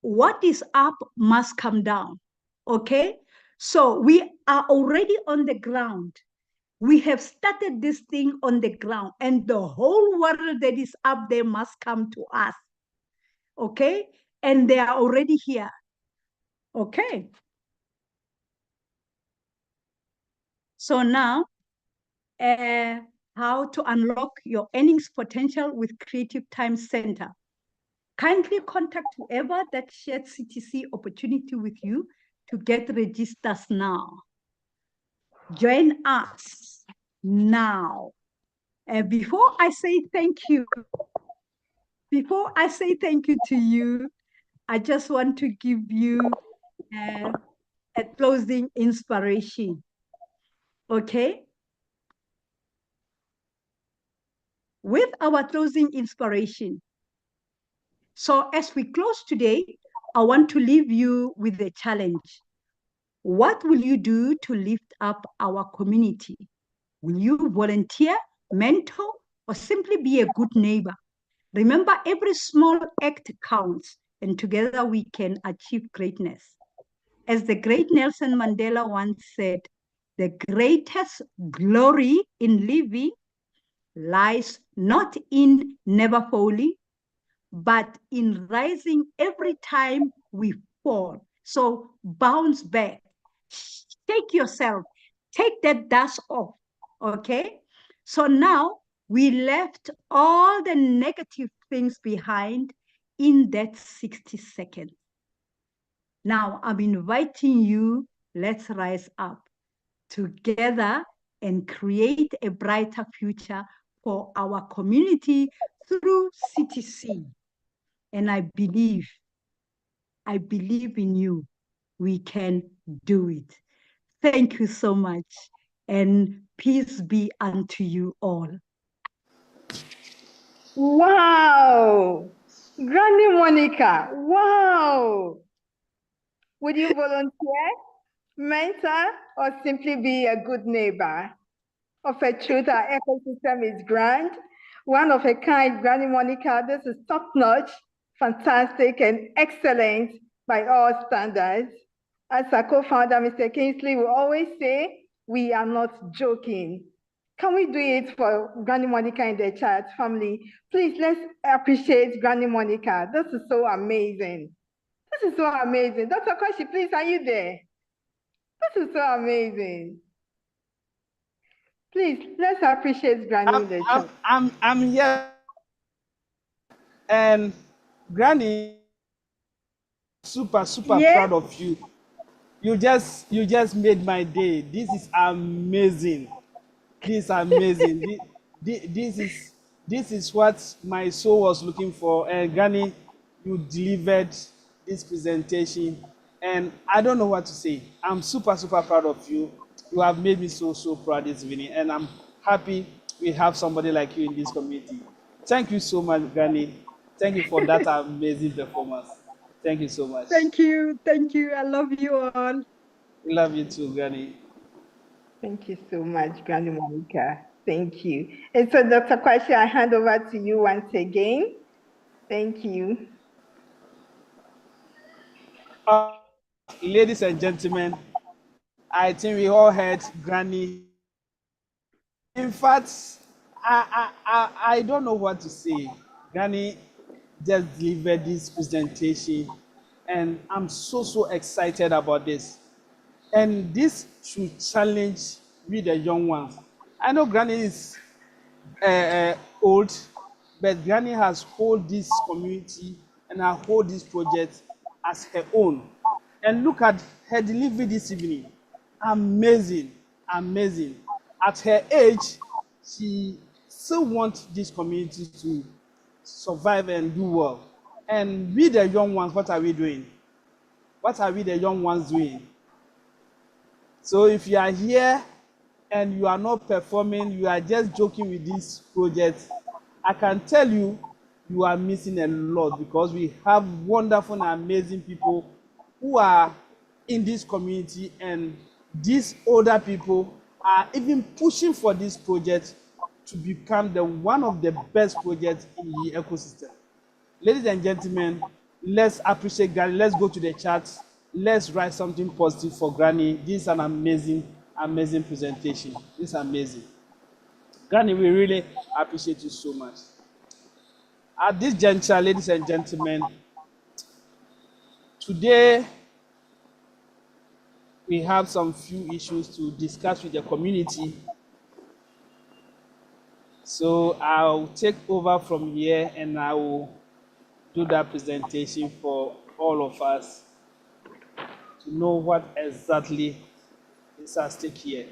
what is up must come down, okay? So we are already on the ground. We have started this thing on the ground, and the whole world that is up there must come to us, okay? And they are already here, okay? So now, how to unlock your earnings potential with Creative Time Center. Kindly contact whoever that shared CTC opportunity with you to get registered now. Join us now. Before I say thank you to you, I just want to give you a closing inspiration. Okay? With our closing inspiration. So as we close today, I want to leave you with a challenge. What will you do to lift up our community? Will you volunteer, mentor, or simply be a good neighbor? Remember, every small act counts, and together we can achieve greatness. As the great Nelson Mandela once said, the greatest glory in living lies not in never falling, but in rising every time we fall. So bounce back, shake yourself, take that dust off, okay? So now we left all the negative things behind in that 60 seconds. Now I'm inviting you, let's rise up together and create a brighter future for our community through CTC. And I believe in you. We can do it. Thank you so much. And peace be unto you all. Wow. Granny Monica, wow. Would you volunteer, mentor, or simply be a good neighbor? Of a truth, our ecosystem is grand. One of a kind, Granny Monica, this is top-notch, fantastic, and excellent by all standards. As our co-founder, Mr. Kingsley, will always say, we are not joking. Can we do it for Granny Monica in the chat family? Please, let's appreciate Granny Monica. This is so amazing. This is so amazing. Dr. Koshi, please, are you there? This is so amazing. Please, let's appreciate Granny in the chat. I'm here. And Granny, super proud of you. You just made my day. This is amazing. This is amazing. This is what my soul was looking for. And Gani, you delivered this presentation, and I don't know what to say. I'm super proud of you. You have made me so proud this evening, and I'm happy we have somebody like you in this community. Thank you so much, Gani. Thank you for that amazing performance. Thank you so much. Thank you. Thank you. I love you all. We love you too, Gani. Thank you so much, Granny Monica. Thank you. And so, Dr. Kwashi, I hand over to you once again. Thank you. Ladies and gentlemen, I think we all heard Granny. In fact, I don't know what to say. Granny just delivered this presentation, and I'm so excited about this. And this should challenge we the young ones. I know Granny is old, but Granny has hold this community and has hold this project as her own. And look at her delivery this evening. Amazing, amazing. At her age, she still wants this community to survive and do well. And we the young ones, what are we doing? What are we the young ones doing? So if you are here and you are not performing, you are just joking with this project, I can tell you, you are missing a lot, because we have wonderful and amazing people who are in this community, and these older people are even pushing for this project to become one of the best projects in the ecosystem. Ladies and gentlemen, let's appreciate Granny. Let's go to the chat. Let's write something positive for Granny. This is an amazing presentation. This is amazing. Granny, we really appreciate you so much. At this juncture, ladies and gentlemen, today we have some few issues to discuss with the community. So I'll take over from here and I will do that presentation for all of us to know what exactly is at stake here.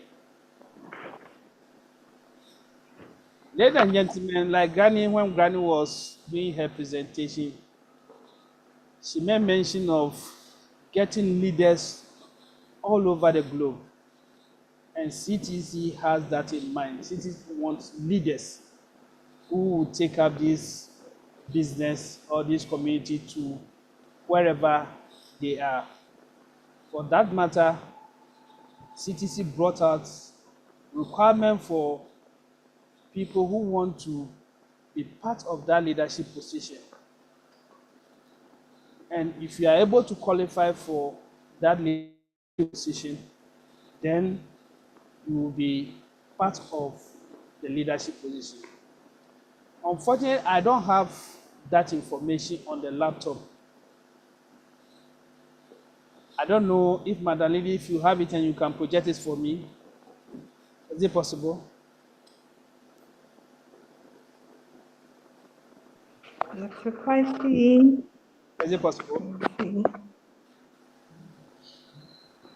Ladies and gentlemen, like Granny, when Granny was doing her presentation, she made mention of getting leaders all over the globe. And CTC has that in mind. CTC wants leaders who will take up this business or this community to wherever they are. For that matter, CTC brought out requirement for people who want to be part of that leadership position. And if you are able to qualify for that leadership position, then you will be part of the leadership position. Unfortunately, I don't have that information on the laptop. I don't know if, Madam Lady, if you have it and you can project it for me. Is it possible? Dr. Kwashi. Is it possible?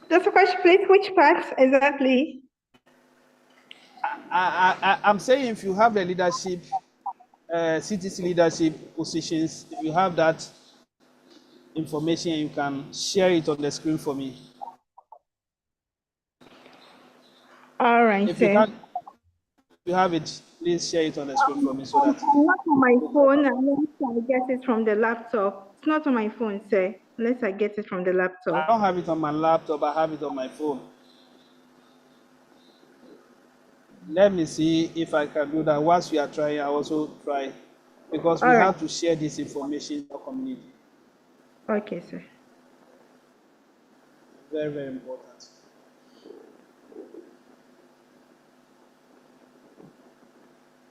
Dr. Kwashi, please, which parts exactly? I'm saying if you have the leadership, CTC leadership positions, if you have that information, you can share it on the screen for me. All right, If sir. you can't, if you have it, please share it on the screen for me so that. Not on my phone, unless I get it from the laptop. It's not on my phone, sir, unless I get it from the laptop. I don't have it on my laptop, I have it on my phone. Let me see if I can do that. Whilst we are trying, I also try, because we have to share this information in our community. Okay, sir. Very important.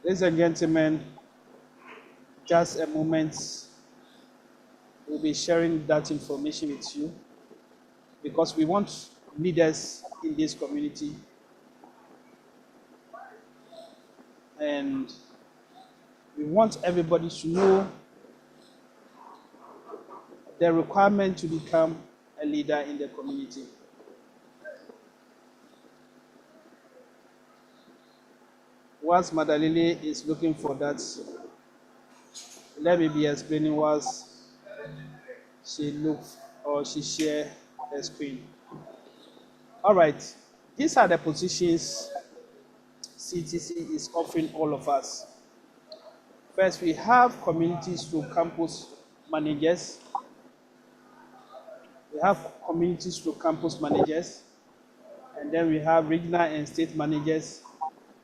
Ladies and gentlemen, just a moment. We'll be sharing that information with you, because we want leaders in this community, and we want everybody to know the requirement to become a leader in the community. Whilst Madalili is looking for that, let me be explaining whilst she looks or she share her screen. All right, these are the positions CTC is offering all of us. First, we have communities through campus managers. We have communities through campus managers, and then we have regional and state managers,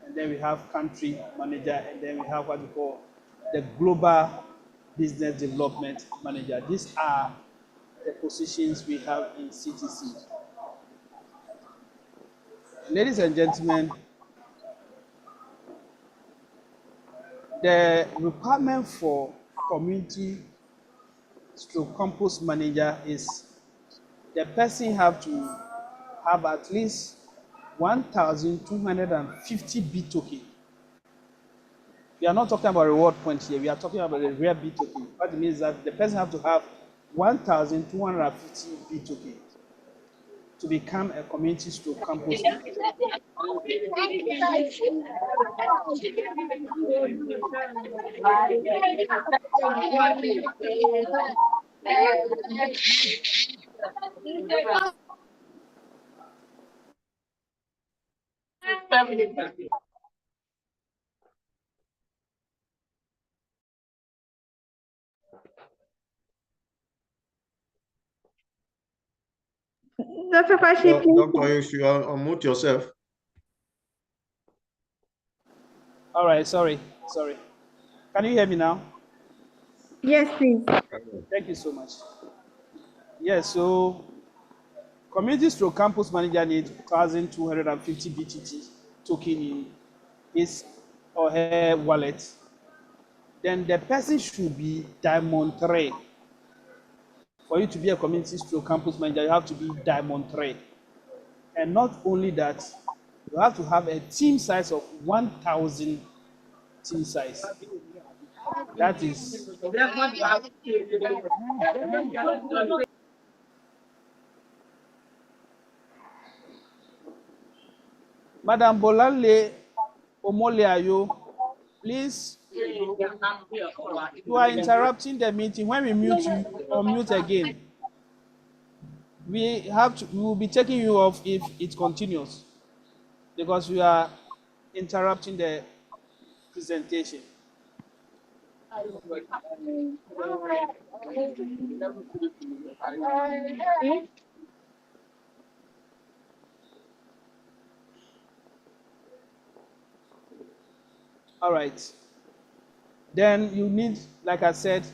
and then we have country manager, and then we have what we call the global business development manager. These are the positions we have in CTC. Ladies and gentlemen, the requirement for community stroke campus manager is the person have to have at least 1,250 B token. We are not talking about reward point here. We are talking about a rare B token. What it means is that the person have to have 1,250 B token to become a community stroke campus manager. Dr. Kwashi, please. Doctor, you should unmute yourself. All right, sorry. Can you hear me now? Yes, please. Thank you so much. Yes, so community stroke campus manager needs 1,250 BTT token in his or her wallet. Then the person should be Diamond 3. For you to be a community stroke campus manager, you have to be Diamond 3. And not only that, you have to have a team size of 1,000 team size. That is Madam Bolanle Omoliayo, please. You are interrupting the meeting. When we mute you or mute again, we will be taking you off if it continues, because we are interrupting the presentation. All right. Then you need, like I said,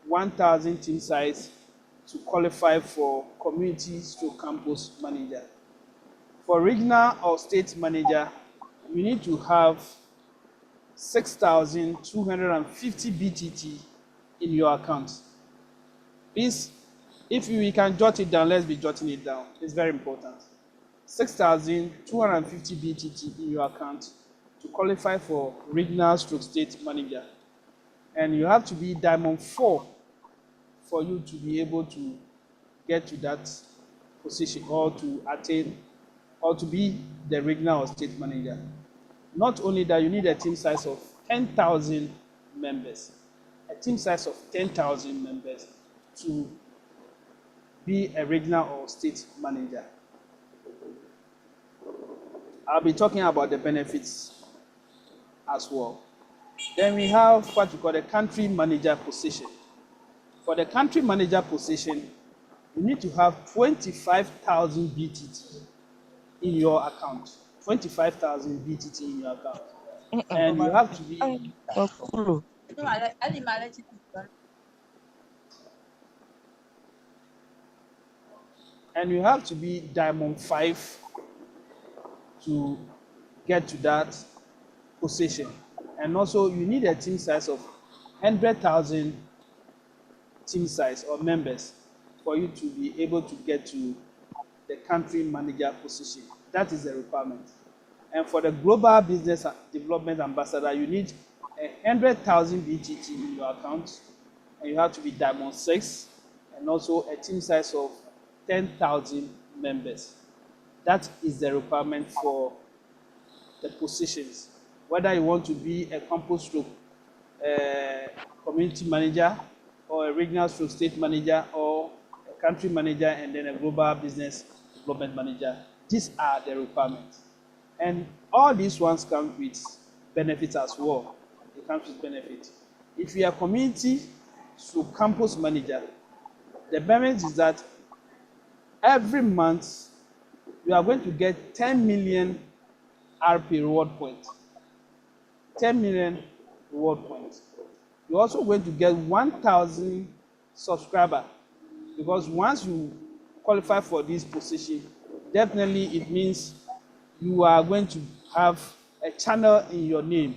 1,000 team size to qualify for community stroke campus manager. For regional or state manager, you need to have 6,250 BTT in your account. Please, if we can jot it down, let's be jotting it down. It's very important. 6,250 BTT in your account to qualify for regional stroke state manager. And you have to be Diamond 4 for you to be able to get to that position or to attain or to be the regional or state manager. Not only that, you need a team size of 10,000 members. A team size of 10,000 members to be a regional or state manager. I'll be talking about the benefits as well. Then we have what we call the country manager position. For the country manager position, you need to have 25,000 BTT in your account. 25,000 BTT in your account. And you have to be Diamond 5 to get to that position. And also you need a team size of 100,000 team size or members for you to be able to get to the country manager position. That is the requirement. And for the global business development ambassador, you need 100,000 BTT in your account, and you have to be Diamond 6, and also a team size of 10,000 members. That is the requirement for the positions. whether you want to be a campus stroke community manager, or a regional stroke state manager, or a country manager, and then a global business development manager. These are the requirements. And all these ones come with benefits as well. It comes with benefits. If you are community stroke campus manager, the benefit is that every month you are going to get 10 million RP reward points. 10 million reward points. You're also going to get 1,000 subscribers, because once you qualify for this position, definitely it means you are going to have a channel in your name.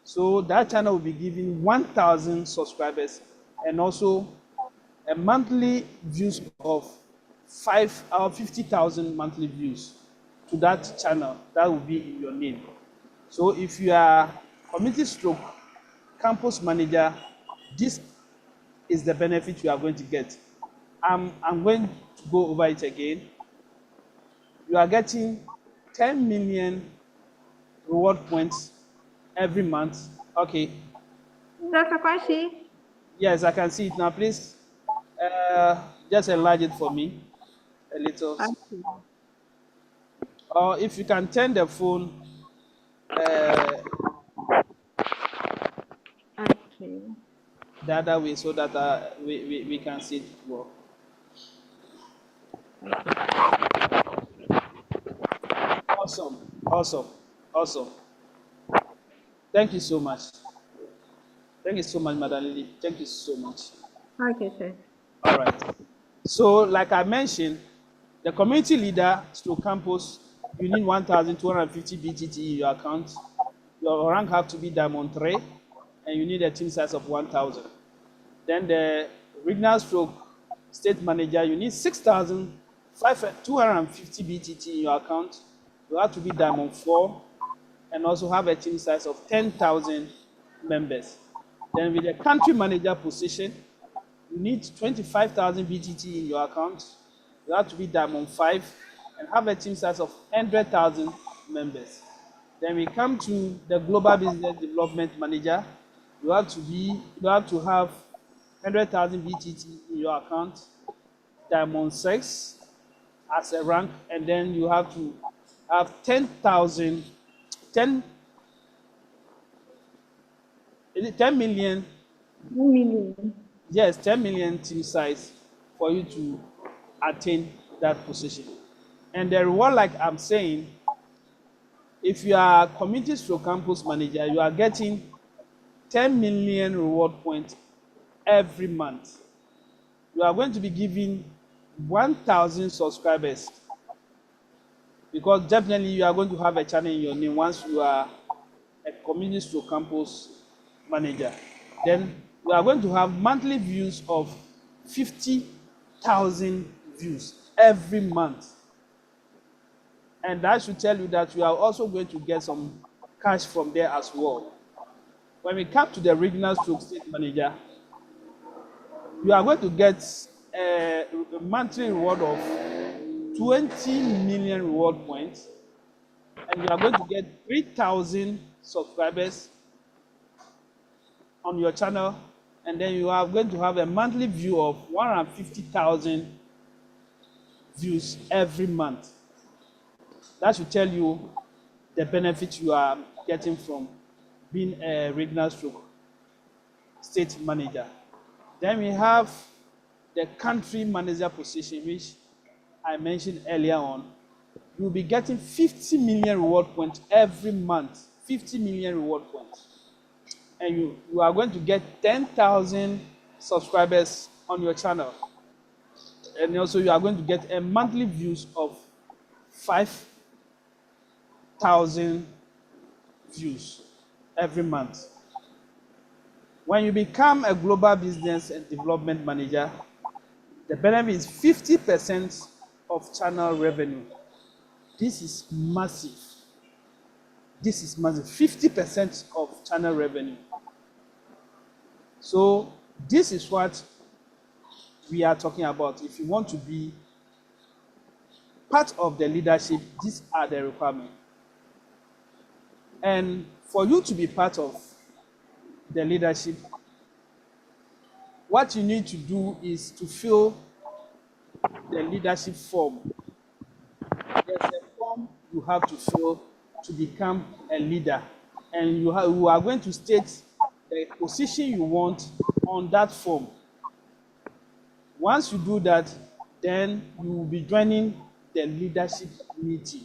So that channel will be giving 1,000 subscribers, and also a monthly views of 50,000 monthly views to that channel. That will be in your name. So if you are community stroke campus manager, this is the benefit you are going to get. I'm going to go over it again. You are getting 10 million reward points every month. Okay. Dr. Kwashi? Yes, I can see it now. Please just enlarge it for me a little. Okay. Or if you can turn the phone Okay. the other way so that we can see it well. Awesome, awesome, awesome. Thank you so much. Thank you so much, Madam Lily. Thank you so much. Okay, sir. All right. So, like I mentioned, the community leader to campus, you need 1,250 BTT in your account. Your rank have to be Diamond 3, and you need a team size of 1,000. Then the regional stroke state manager, you need 6,250 BTT in your account. You have to be Diamond 4, and also have a team size of 10,000 members. Then with the country manager position, you need 25,000 BTT in your account. You have to be Diamond 5 and have a team size of 100,000 members. Then we come to the global business development manager. You have to have 100,000 BTT in your account, Diamond 6 as a rank, and then you have to have 10 million. 1 million. Yes, 10 million team size for you to attain that position. And the reward, like I'm saying, if you are community stroke campus manager, you are getting 10 million reward points every month. You are going to be given 1,000 subscribers, because definitely you are going to have a channel in your name once you are a community stroke campus manager. Then you are going to have monthly views of 50,000 views every month. And that should tell you that you are also going to get some cash from there as well. When we come to the regional stroke state manager, you are going to get a monthly reward of 20 million reward points, and you are going to get 3,000 subscribers on your channel, and then you are going to have a monthly view of 150,000 views every month. That should tell you the benefit you are getting from being a regional stroke state manager. Then we have the country manager position, which I mentioned earlier on. You'll be getting 50 million reward points every month. 50 million reward points. And you are going to get 10,000 subscribers on your channel. And also you are going to get a monthly views of 5,000 views every month. When you become a global business and development manager, the benefit is 50% of channel revenue. This is massive. This is massive. 50% of channel revenue. So this is what we are talking about. If you want to be part of the leadership, these are the requirements. And For you to be part of the leadership, what you need to do is to fill the leadership form. There's a form you have to fill to become a leader, and you are going to state the position you want on that form. Once you do that, then you will be joining the leadership meeting.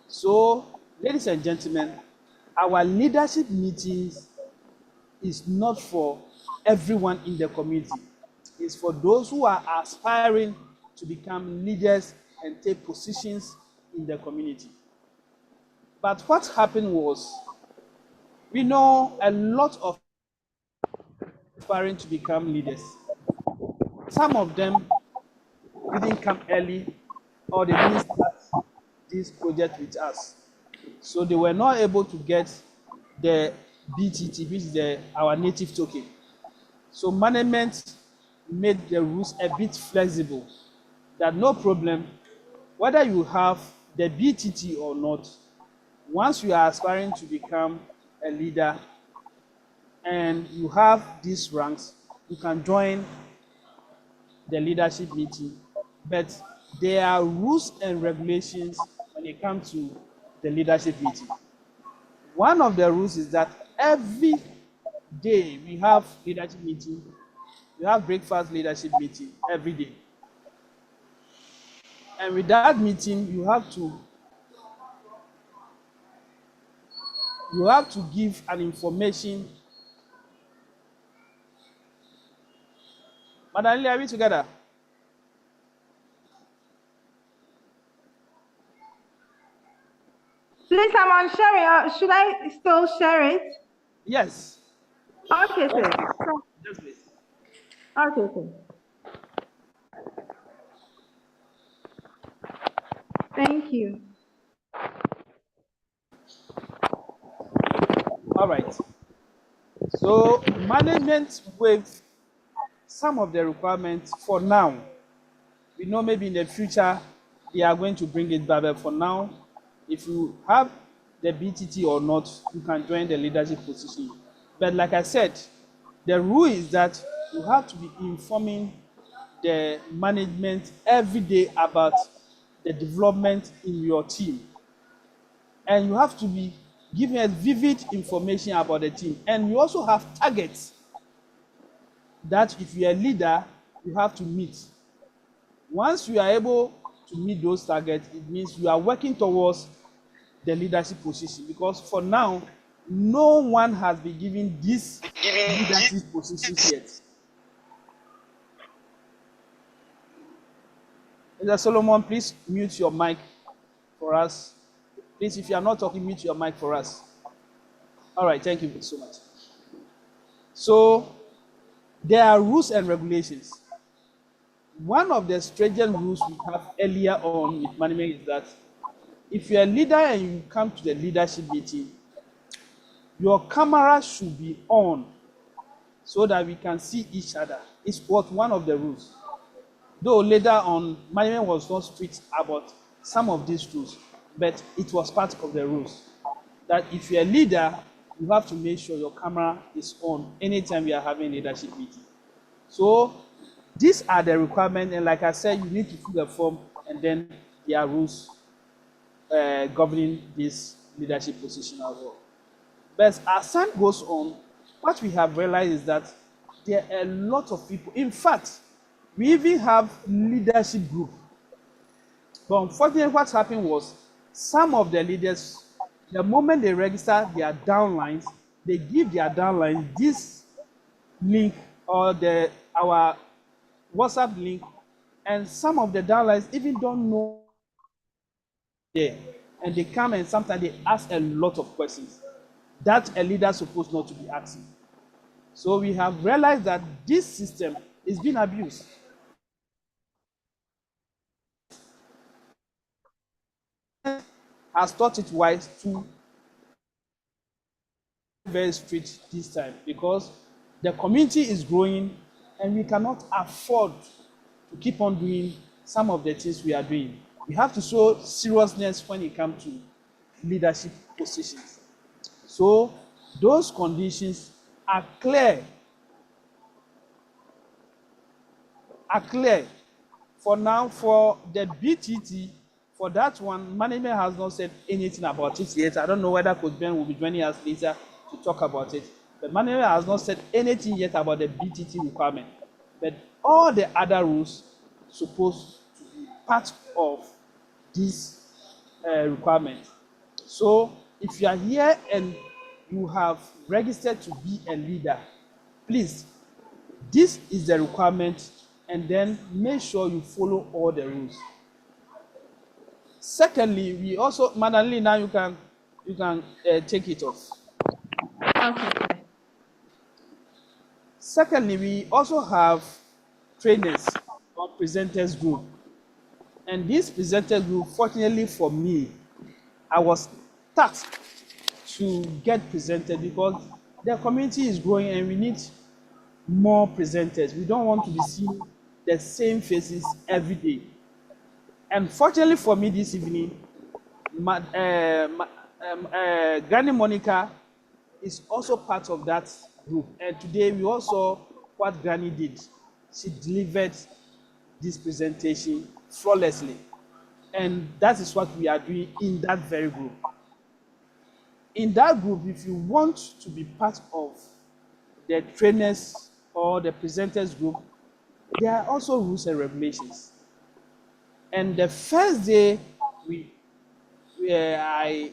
So, ladies and gentlemen, our leadership meetings is not for everyone in the community. It's for those who are aspiring to become leaders and take positions in the community. But what happened was, we know a lot of aspiring to become leaders. Some of them didn't come early, or they didn't start this project with us. So they were not able to get the BTT, which is our native token. So management made the rules a bit flexible, that no problem, whether you have the BTT or not, once you are aspiring to become a leader and you have these ranks, you can join the leadership meeting. But there are rules and regulations when it comes to the leadership meeting. One of the rules is that every day we have leadership meeting, we have breakfast leadership meeting every day. And with that meeting, you have to give an information. Madam Lee, are we together? Please, I'm on sharing. Should I still share it? Yes. Okay, sir. Yes, please. Okay, sir. Thank you. All right. So management waived some of the requirements for now. We know maybe in the future they are going to bring it back, but for now, if you have the BTT or not, you can join the leadership position. But like I said, the rule is that you have to be informing the management every day about the development in your team. And you have to be giving us vivid information about the team. And you also have targets that if you're a leader, you have to meet. Once you are able to meet those targets, it means you are working towards the leadership position. Because for now, no one has been given this leadership position yet. Mr. Solomon, please mute your mic for us. Please, if you are not talking, mute your mic for us. All right, thank you so much. So, there are rules and regulations. One of the stringent rules we have earlier on with management is that if you're a leader and you come to the leadership meeting, your camera should be on so that we can see each other. It's what one of the rules. Though later on, management was not strict about some of these rules, but it was part of the rules. That if you're a leader, you have to make sure your camera is on anytime you are having a leadership meeting. So these are the requirements, and like I said, you need to fill the form, and then there are rules governing this leadership position as well. But as time goes on, what we have realized is that there are a lot of people. In fact, we even have leadership group. But unfortunately, what happened was some of the leaders, the moment they register their downlines, they give their downlines this link or our WhatsApp link, and some of the downlines even don't know there, and they come and sometimes they ask a lot of questions that a leader is supposed not to be asking. So we have realized that this system is being abused. Has thought it wise to be very strict this time because the community is growing and we cannot afford to keep on doing some of the things we are doing. We have to show seriousness when it comes to leadership positions. So those conditions are clear. For now, for the BTT, for that one, management has not said anything about it yet. I don't know whether Coach Ben will be joining us later to talk about it. The management has not said anything yet about the BTT requirement. But all the other rules supposed to be part of this requirement. So if you are here and you have registered to be a leader, please, this is the requirement, and then make sure you follow all the rules. Secondly, we also, Madam Lee, now you can take it off. Okay. Secondly, we also have trainers or presenters group. And this presenters group, fortunately for me, I was tasked to get presented because the community is growing and we need more presenters. We don't want to be seeing the same faces every day. And fortunately for me this evening, Granny Monica is also part of that group. And today we all saw what Granny did. She delivered this presentation flawlessly. And that is what we are doing in that very group. In that group, if you want to be part of the trainers or the presenters group, there are also rules and regulations. And the first day I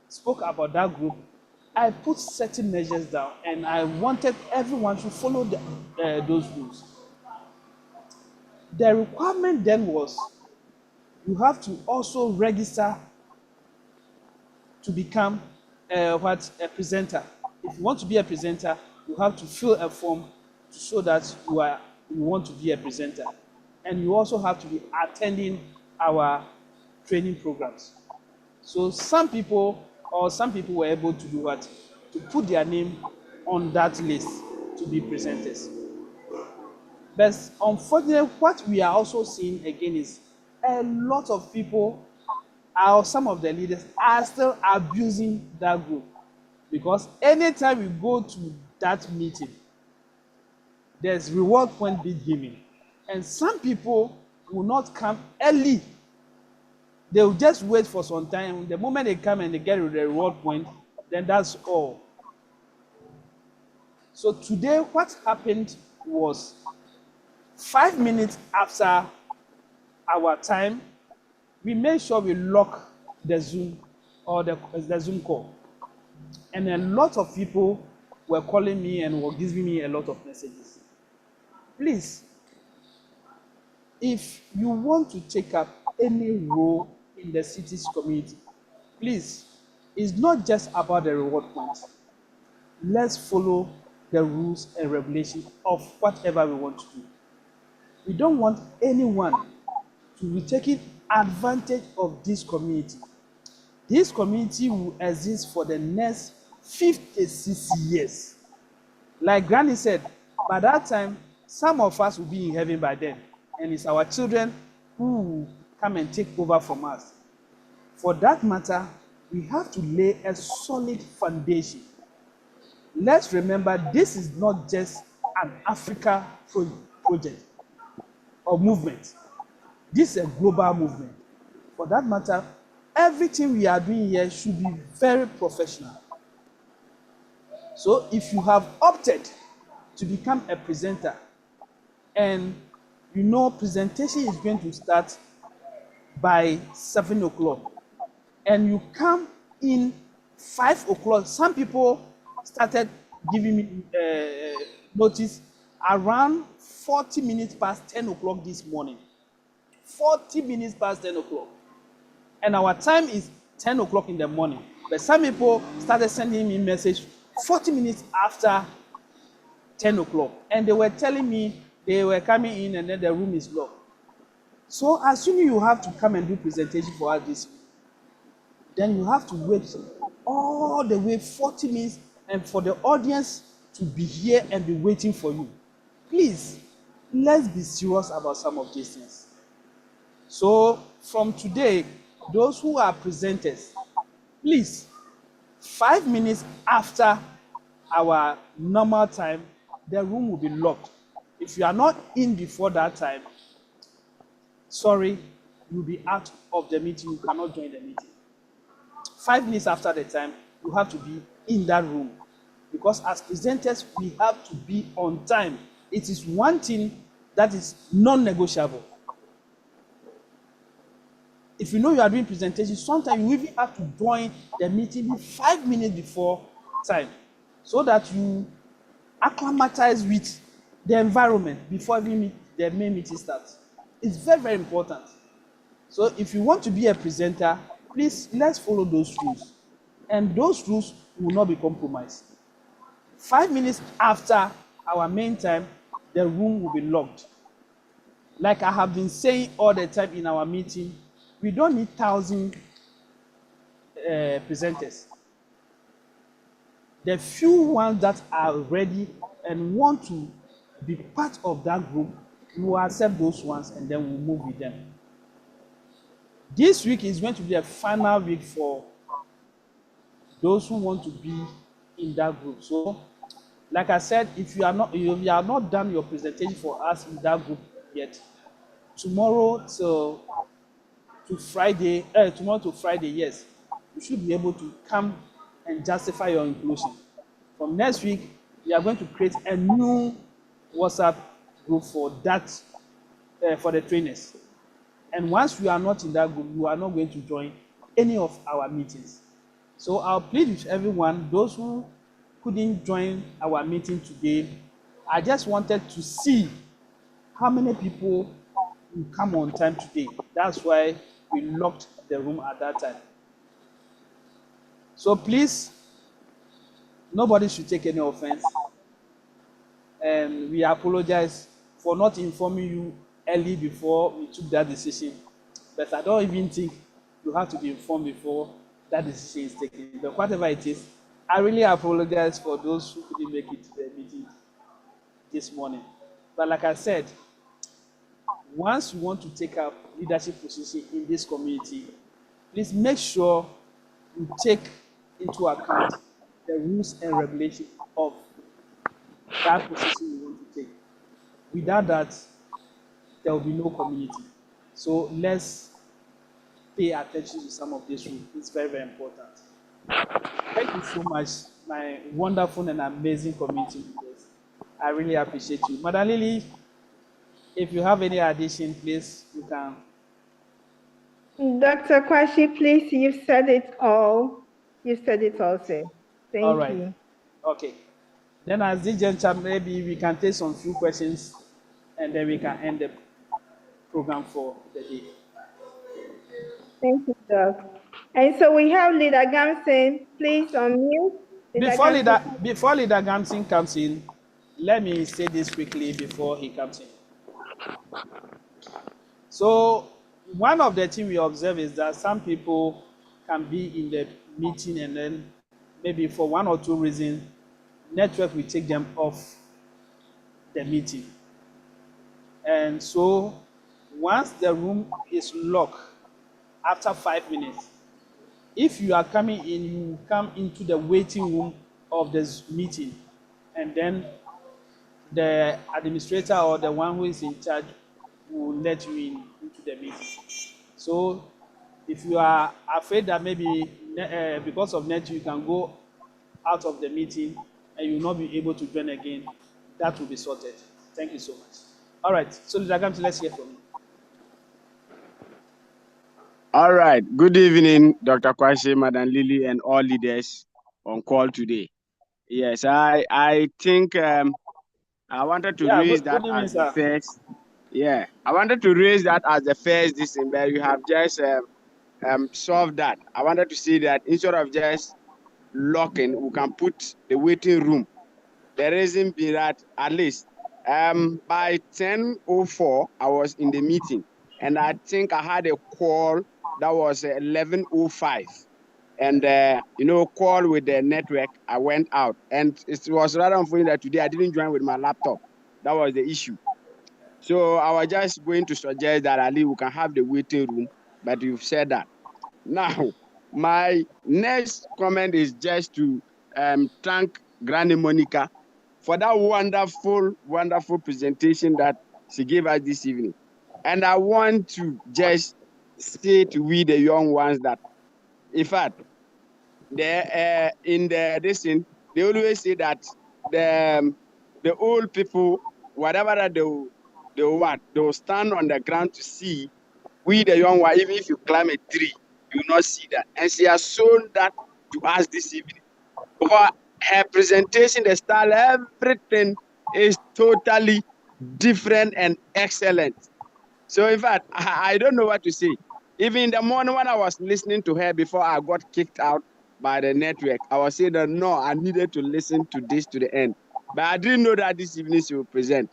spoke about that group, I put certain measures down and I wanted everyone to follow those rules. The requirement then was you have to also register to become a presenter. If you want to be a presenter, you have to fill a form to show that you want to be a presenter. And you also have to be attending our training programs. So some people were able to do what? To put their name on that list to be presenters. But unfortunately, what we are also seeing again is a lot of people, or some of the leaders, are still abusing that group. Because anytime we go to that meeting, there's reward point being given. And some people will not come early. They will just wait for some time. The moment they come and they get the reward point, then that's all. So today, what happened was 5 minutes after our time, we made sure we lock the Zoom or the Zoom call. And a lot of people were calling me and were giving me a lot of messages. Please, if you want to take up any role in the city's community, please, it's not just about the reward points. Let's follow the rules and regulations of whatever we want to do. We don't want anyone to be taking advantage of this community. This community will exist for the next 56 years. Like Granny said, by that time, some of us will be in heaven by then, and it's our children who will come and take over from us. For that matter, we have to lay a solid foundation. Let's remember, this is not just an Africa project or movement. This is a global movement. For that matter, everything we are doing here should be very professional. So if you have opted to become a presenter, and you know presentation is going to start by 7 o'clock, and you come in 5 o'clock, some people started giving me notice around 40 minutes past 10 o'clock this morning. 40 minutes past 10 o'clock. And our time is 10 o'clock in the morning. But some people started sending me message 40 minutes after 10 o'clock. And they were telling me they were coming in and then the room is locked. So assuming you have to come and do presentation for us this week, then you have to wait all the way 40 minutes and for the audience to be here and be waiting for you. Please, let's be serious about some of these things. So from today, those who are presenters, please 5 minutes after our normal time, the room will be locked. If you are not in before that time, sorry, you'll be out of the meeting. You cannot join the meeting. 5 minutes after the time, you have to be in that room. Because as presenters, we have to be on time. It is one thing that is non-negotiable. If you know you are doing presentation, sometimes you even have to join the meeting 5 minutes before time so that you acclimatize with the environment before the main meeting starts. It's very, very important. So if you want to be a presenter, please, let's follow those rules. And those rules will not be compromised. 5 minutes after our main time, the room will be locked. Like I have been saying all the time in our meeting, we don't need 1,000 presenters. The few ones that are ready and want to be part of that group, we will accept those ones and then we'll move with them. This week is going to be a final week for those who want to be in that group. So, like I said, if you are not done your presentation for us in that group yet, tomorrow to Friday, yes, you should be able to come and justify your inclusion. From next week, we are going to create a new WhatsApp group for that, for the trainers. And once you are not in that group, you are not going to join any of our meetings. So I'll plead with everyone, those who couldn't join our meeting today, I just wanted to see how many people will come on time today. That's why we locked the room at that time. So please, nobody should take any offense. And we apologize for not informing you early before we took that decision. But I don't even think you have to be informed before that decision is taken. But whatever it is, I really apologize for those who couldn't make it to the meeting this morning. But like I said, once you want to take up leadership position in this community, please make sure you take into account the rules and regulations of that position you want to take. Without that, there will be no community. So let's pay attention to some of these rules. It's very, very important. Thank you so much, my wonderful and amazing community members. I really appreciate you. Madam Lily, if you have any addition, please, you can. Dr. Kwashi, please, you've said it all. You said it all, sir. Thank you. Okay. Then as this juncture, maybe we can take some few questions and then we can end the program for the day. Thank you, Doc. And so we have Leader Gamson. Please unmute. Before Leader Gamson comes in, let me say this quickly before he comes in. So one of the things we observe is that some people can be in the meeting and then maybe for one or two reasons, network will take them off the meeting. And so once the room is locked, after 5 minutes, if you are coming in, you come into the waiting room of this meeting, and then the administrator or the one who is in charge will let you into the meeting. So if you are afraid that maybe because of net you can go out of the meeting and you will not be able to join again, that will be sorted. Thank you so much. All right, so let's hear from you. All right. Good evening, Dr. Kwasi, Madam Lily, and all leaders on call today. Yes, I think I wanted to raise that as the first. Yeah, I wanted to raise that as the first December. You have just solved that. I wanted to see that instead of just locking, we can put the waiting room. The reason be that at least by 10:04 I was in the meeting, and I think I had a call that was 11:05, and call with the network. I went out, and it was rather unfortunate that today I didn't join with my laptop. That was the issue. So I was just going to suggest that at least we can have the waiting room, but you've said that. Now, My next comment is just to thank Granny Monica for that wonderful presentation that she gave us this evening. And I want to just say to we the young ones that, in fact, in this thing, they always say that the old people, whatever that they'll stand on the ground to see. We the young one, even if you climb a tree, you will not see that. And she has shown that to us this evening. For her presentation, the style, everything is totally different and excellent. So in fact, I don't know what to say. Even in the morning when I was listening to her before I got kicked out by the network, I was saying that no, I needed to listen to this to the end. But I didn't know that this evening she will present.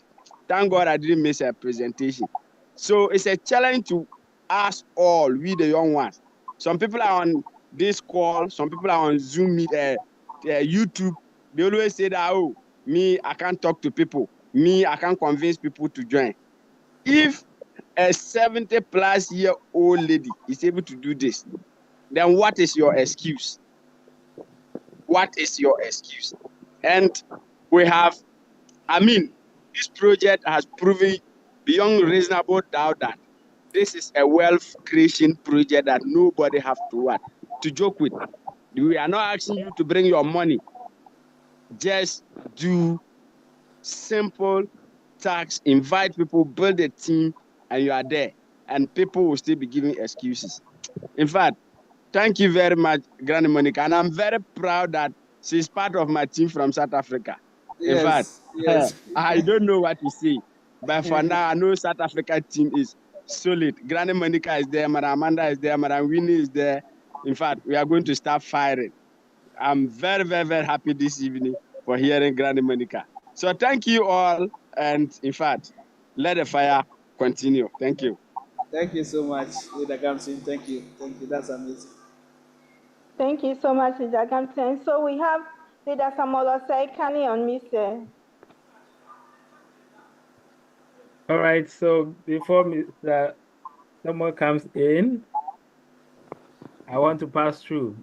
Thank God I didn't miss her presentation. So it's a challenge to us all, we the young ones. Some people are on this call, some people are on Zoom, YouTube. They always say that, oh, me, I can't talk to people. Me, I can't convince people to join. If a 70-plus-year-old lady is able to do this, then what is your excuse? What is your excuse? And we have, this project has proven beyond reasonable doubt that this is a wealth creation project that nobody have to joke with. We are not asking you to bring your money. Just do simple tasks, invite people, build a team, and you are there. And people will still be giving excuses. In fact, thank you very much, Granny Monica. And I'm very proud that she's part of my team from South Africa. In fact, Yes. I don't know what to say. But for now, I know South Africa team is solid. Granny Monica is there, Madam Amanda is there, Madam Winnie is there. In fact, we are going to start firing. I'm very, very, very happy this evening for hearing Granny Monica. So thank you all. And in fact, let the fire continue. Thank you. Thank you so much, Leader Gamsin. Thank you. That's amazing. Thank you so much, Leader Gamson. So we have Leader Samuel Kani on me, sir. All right, so before Mr. someone comes in, I want to pass through.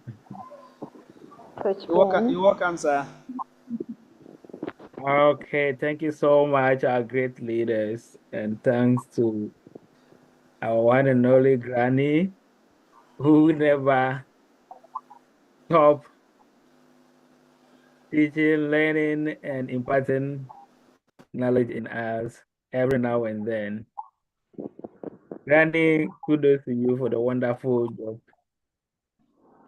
You're welcome, sir. Okay, thank you so much, our great leaders, and thanks to our one and only Granny, who never stop teaching, learning, and imparting knowledge in us every now and then. Granny, kudos to you for the wonderful job.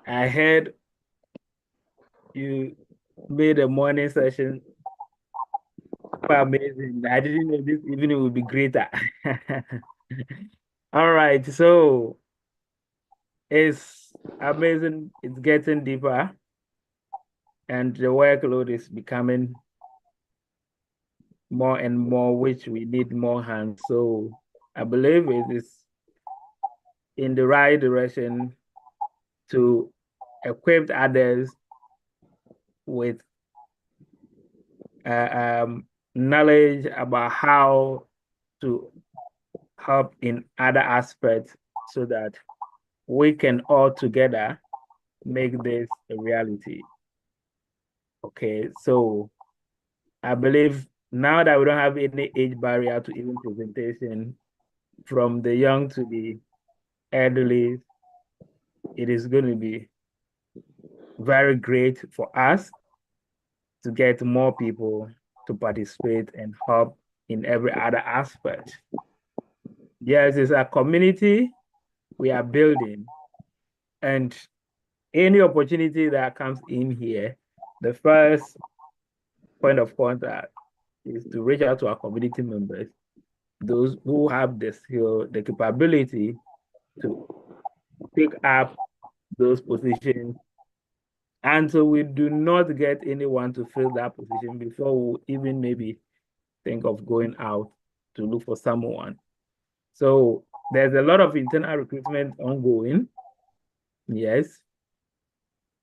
I heard you made a morning session amazing. I didn't know this evening would be greater. All right, so it's amazing. It's getting deeper, and the workload is becoming more and more, which we need more hands. So I believe it is in the right direction to equip others with knowledge about how to help in other aspects so that we can all together make this a reality. Okay, so I believe now that we don't have any age barrier to even presentation, from the young to the elderly, it is going to be very great for us to get more people to participate and help in every other aspect. Yes, it's a community we are building, and any opportunity that comes in here, the first point of contact is to reach out to our community members, those who have the skill, the capability to pick up those positions. And so we do not get anyone to fill that position before we even maybe think of going out to look for someone. So there's a lot of internal recruitment ongoing. Yes.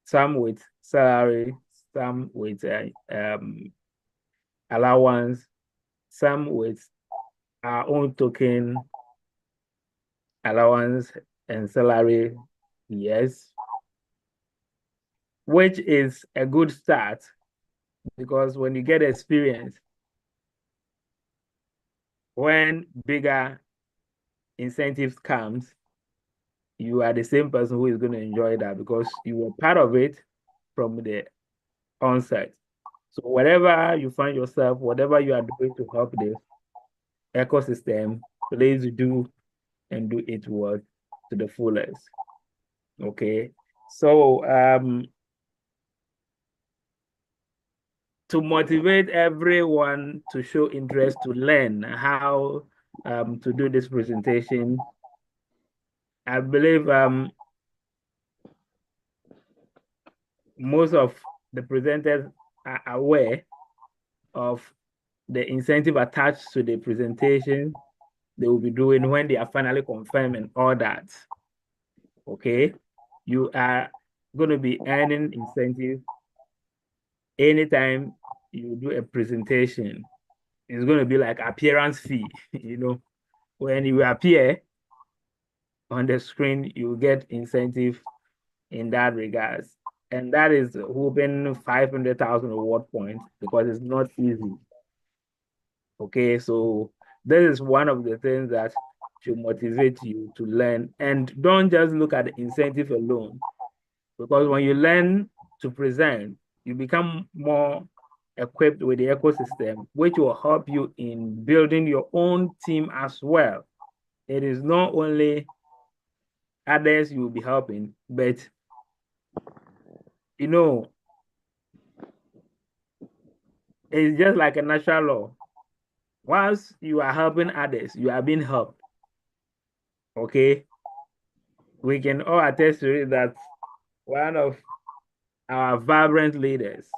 Some with salary, some with allowance, some with our own token allowance and salary. Yes. which is a good start, because when you get experience, when bigger incentives comes, you are the same person who is going to enjoy that because you were part of it from the onset. So whatever you find yourself, whatever you are doing to help this ecosystem, please do and do it well to the fullest. Okay. So to motivate everyone to show interest to learn how to do this presentation, I believe most of the presenters are aware of the incentive attached to the presentation they will be doing when they are finally confirmed and all that. Okay, you are going to be earning incentive anytime you do a presentation. It's going to be like appearance fee. When you appear on the screen, you get incentive in that regards. And that is hoping 500,000 award points because it's not easy. Okay, so this is one of the things that should motivate you to learn. And don't just look at the incentive alone, because when you learn to present, you become more equipped with the ecosystem, which will help you in building your own team as well. It is not only others you will be helping, but it's just like a natural law. Once you are helping others, you are being helped. Okay, we can all attest to it that one of our vibrant leaders,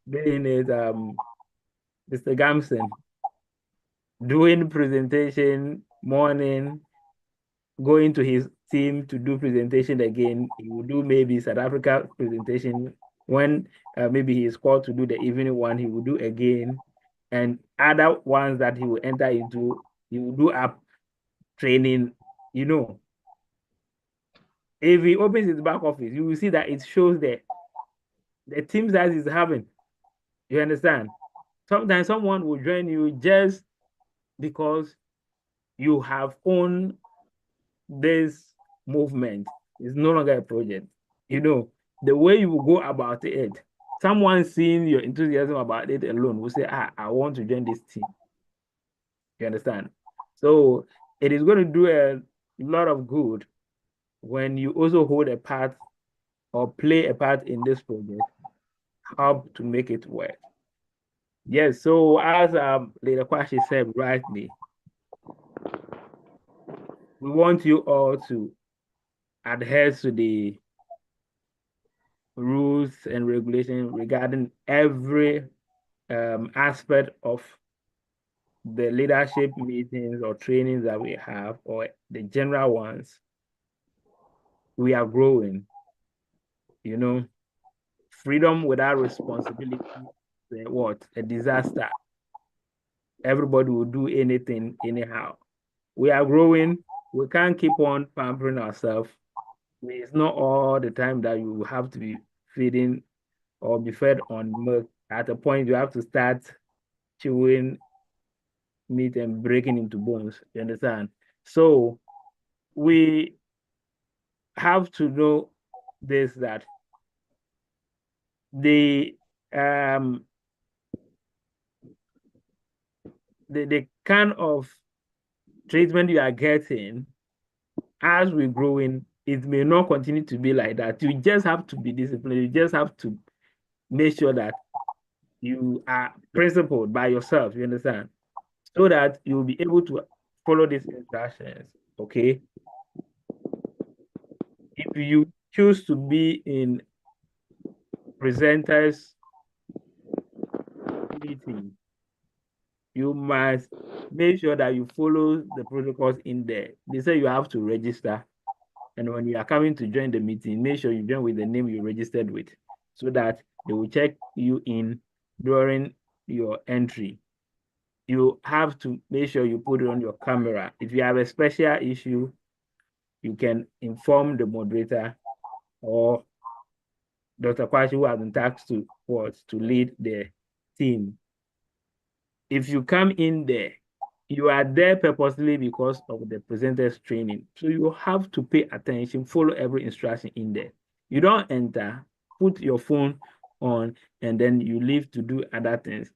being it Mr. Gamson, doing presentation morning, going to his team to do presentation again. He will do maybe South Africa presentation. When maybe he is called to do the evening one, he will do again. And other ones that he will enter into, he will do up training. If he opens his back office, you will see that it shows the team size he's having. You understand? Sometimes someone will join you just because you have owned this movement. It's no longer a project. The way you will go about it, someone seeing your enthusiasm about it alone will say, I want to join this team. You understand? So it is going to do a lot of good when you also hold a part or play a part in this project, help to make it work. Yes, so as Leader Kwashi said rightly, we want you all to adhere to the rules and regulations regarding every aspect of the leadership meetings or trainings that we have, or the general ones. We are growing. Freedom without responsibility, what? A disaster. Everybody will do anything anyhow. We are growing. We can't keep on pampering ourselves. It's not all the time that you have to be feeding or be fed on milk. At a point, you have to start chewing meat and breaking into bones. You understand? So we have to know this, that the kind of treatment you are getting as we grow in, it may not continue to be like that. You just have to be disciplined. You just have to make sure that you are principled by yourself, you understand? So that you'll be able to follow these instructions, okay? If you choose to be in presenters meeting, you must make sure that you follow the protocols in there. They say you have to register. And when you are coming to join the meeting, make sure you join with the name you registered with, so that they will check you in during your entry. You have to make sure you put it on your camera. If you have a special issue, you can inform the moderator, or Dr. Kwashi, who has been tasked to what? To lead the team. If you come in there, you are there purposely because of the presenter's training. So you have to pay attention, follow every instruction in there. You don't enter, put your phone on, and then you leave to do other things.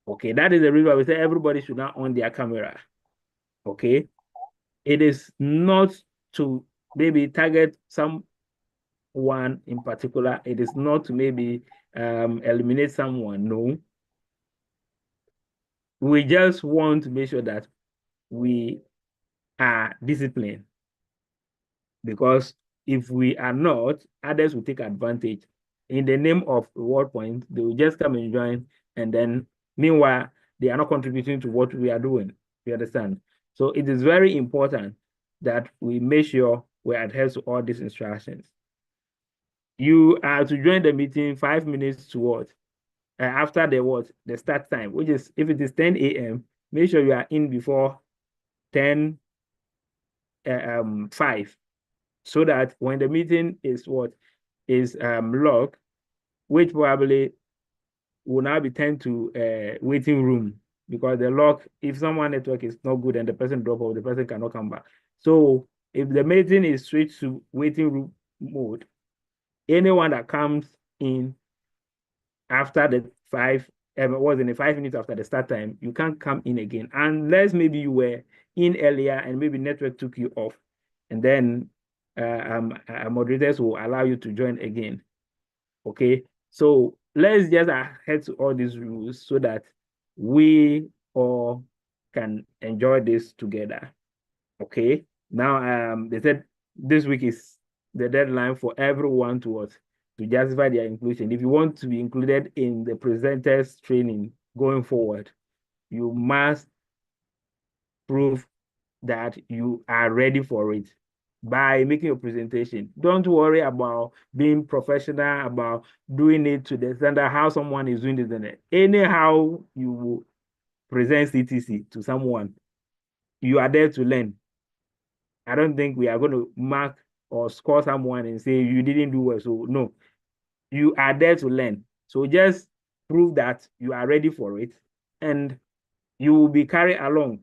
Okay, that is the reason why we say everybody should not on their camera. Okay, it is not to maybe target someone in particular. It is not to maybe eliminate someone. No, we just want to make sure that we are disciplined, because if we are not, others will take advantage. In the name of reward point, they will just come and join, and then meanwhile, they are not contributing to what we are doing. You understand? So it is very important that we make sure we adhere to all these instructions. You are to join the meeting 5 minutes to what? After the what? The start time, which is, if it is 10 a.m., make sure you are in before 10 5, so that when the meeting is what? Is logged, which probably will now be turned to waiting room, because the log, if someone network is not good and the person drop off, the person cannot come back. So if the meeting is switched to waiting room mode, anyone that comes in after the 5 was in the 5 minutes after the start time, you can't come in again unless maybe you were in earlier and maybe network took you off, and then moderators will allow you to join again. Okay, so let's just adhere to all these rules so that we all can enjoy this together. Okay, now they said this week is the deadline for everyone to justify their inclusion. If you want to be included in the presenters training going forward, you must prove that you are ready for it by making your presentation. Don't worry about being professional, about doing it to the standard how someone is doing it. Anyhow you present CTC to someone, you are there to learn. I don't think we are going to mark or score someone and say you didn't do well. So no, you are there to learn. So just prove that you are ready for it, and you will be carried along.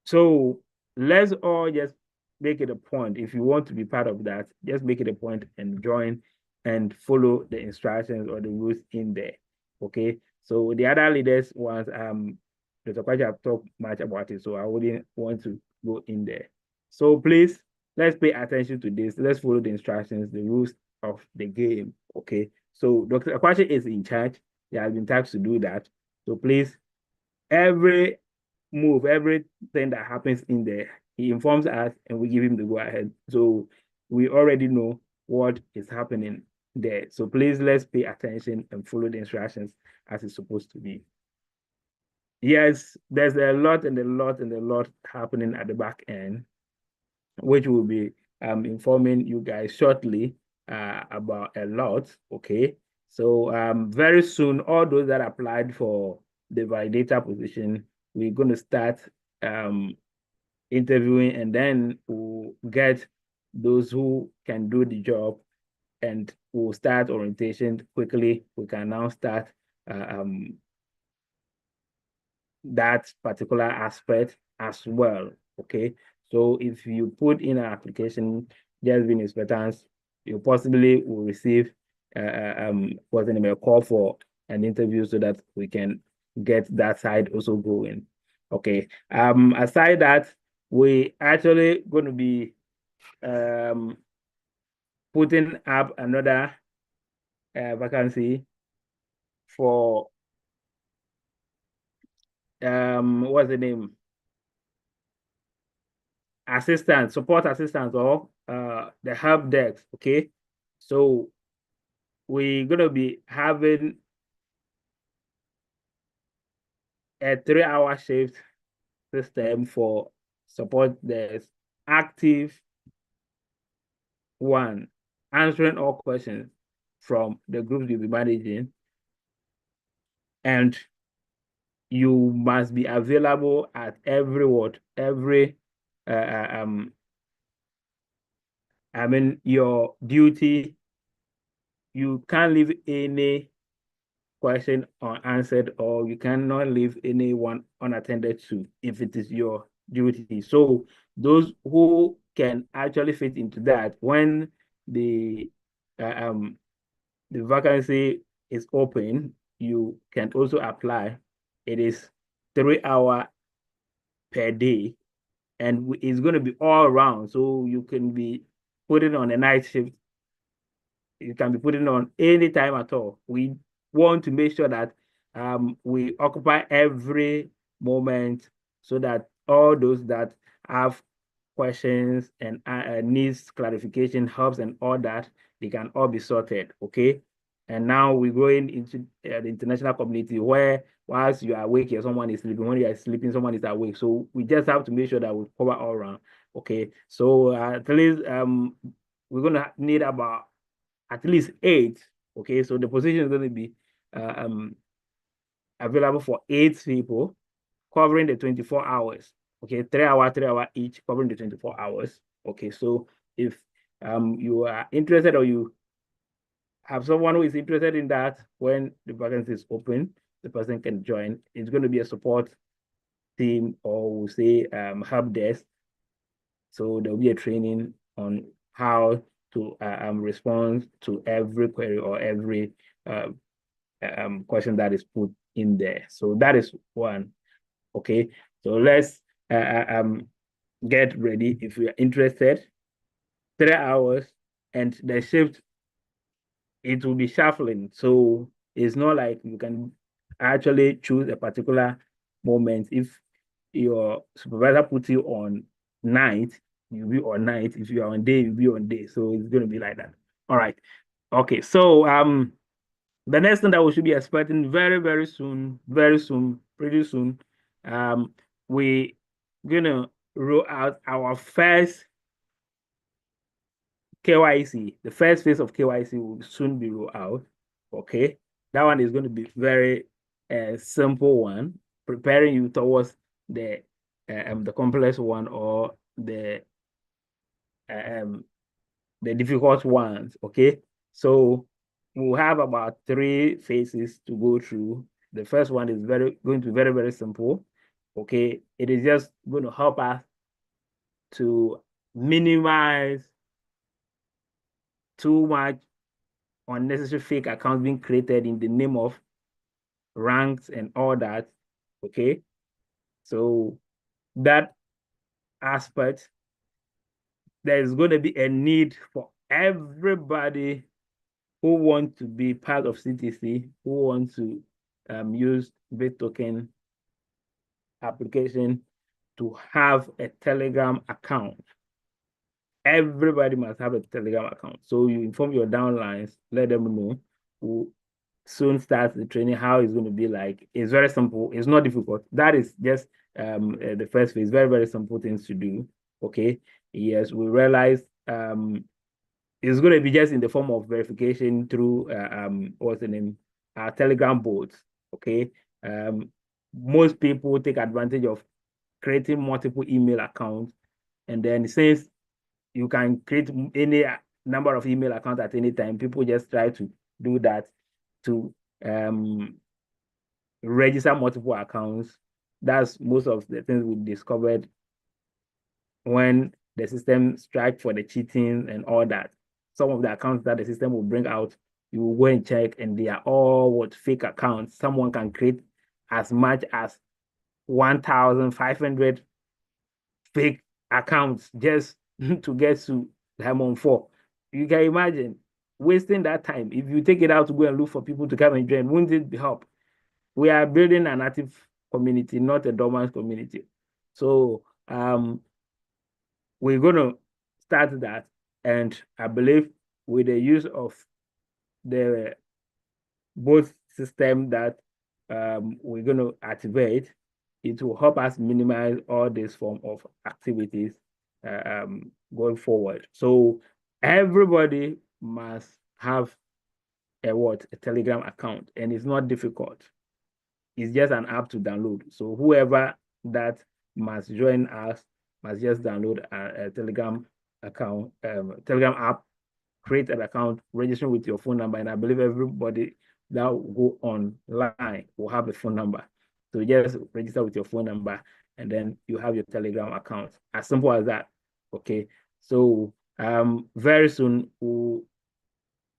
So let's all just make it a point. If you want to be part of that, just make it a point and join and follow the instructions or the rules in there. Okay. So the other leaders ones, Dr. Kwaja have talked much about it, so I wouldn't want to go in there. So please, let's pay attention to this. Let's follow the instructions, the rules of the game. Okay. So Dr. Kwaja is in charge. He has been tasked to do that. So please, every move, everything that happens in there, he informs us and we give him the go ahead. So we already know what is happening there. So please, let's pay attention and follow the instructions as it's supposed to be. Yes, there's a lot and a lot and a lot happening at the back end, which will be informing you guys shortly about a lot. Okay, so very soon, all those that applied for the validator position, we're going to start interviewing, and then we'll get those who can do the job, and we'll start orientation quickly. We can now start that particular aspect as well. Okay, so if you put in an application, just being expectants, you possibly will receive what's the name, a call for an interview, so that we can get that side also going. Okay, aside that, we actually going to be putting up another vacancy for what's the name, assistant, support assistant, or the help desk. Okay, so we're gonna be having a 3-hour shift system for support desk, active one, answering all questions from the groups you'll be managing, and you must be available at every I mean your duty you can't leave any question unanswered, or you cannot leave anyone unattended to if it is your duty. So those who can actually fit into that, when the vacancy is open, you can also apply. It is 3 hours per day, and it's going to be all around. So you can be putting on a night shift. You can be putting on any time at all. We want to make sure that we occupy every moment so that all those that have questions and needs clarification, helps, and all that, they can all be sorted. Okay. And now we're going into the international community where whilst you are awake, someone is sleeping. When you are sleeping, someone is awake. So we just have to make sure that we cover all around. Okay. So at least we're gonna need about at least 8. Okay, so the position is going to be available for 8 people, covering the 24 hours. Okay, 3 hours, 3 hours each, covering the 24 hours. Okay, so if you are interested, or you have someone who is interested in that, when the vacancy is open, the person can join. It's going to be a support team, or we'll say help desk. So there'll be a training on how to respond to every query or every question that is put in there. So that is one. Okay, so let's get ready if you are interested. 3 hours, and the shift, it will be shuffling. So it's not like you can actually choose a particular moment. If your supervisor puts you on night, you'll be on night. If you are on day, you'll be on day. So it's going to be like that. All right. Okay. So the next thing that we should be expecting very soon, pretty soon, we gonna roll out our first KYC. The first phase of KYC will soon be rolled out. Okay, that one is going to be very simple one, preparing you towards the complex one, or the difficult ones. Okay, so we'll have about 3 phases to go through. The first one is going to be very simple. Okay, it is just going to help us to minimize too much unnecessary fake accounts being created in the name of ranks and all that. Okay, so that aspect, there's going to be a need for everybody who want to be part of CTC, who want to use BitToken application, to have a Telegram account. Everybody must have a Telegram account. So you inform your downlines, let them know. We'll soon start the training, how it's going to be like. It's very simple. It's not difficult. That is just the first phase. Very simple things to do. Okay. Yes, we realize it's going to be just in the form of verification through what's the name? Telegram bots. Okay. Most people take advantage of creating multiple email accounts, and then since you can create any number of email accounts at any time, people just try to do that to register multiple accounts. That's most of the things we discovered when the system strike for the cheating and all that. Some of the accounts that the system will bring out, you will go and check, and they are all fake accounts. Someone can create as much as 1,500 fake accounts just to get to Diamond 4. You can imagine wasting that time. If you take it out to go and look for people to come and join, wouldn't it help? We are building an active community, not a dormant community. So we're going to start that. And I believe with the use of the both system that we're going to activate, it will help us minimize all this form of activities going forward. So everybody must have a Telegram account, and it's not difficult. It's just an app to download. So whoever that must join us must just download a Telegram account, Telegram app, create an account, registering with your phone number, and I believe everybody that will go online will have a phone number. So just register with your phone number, and then you have your Telegram account. As simple as that. Okay. So very soon we'll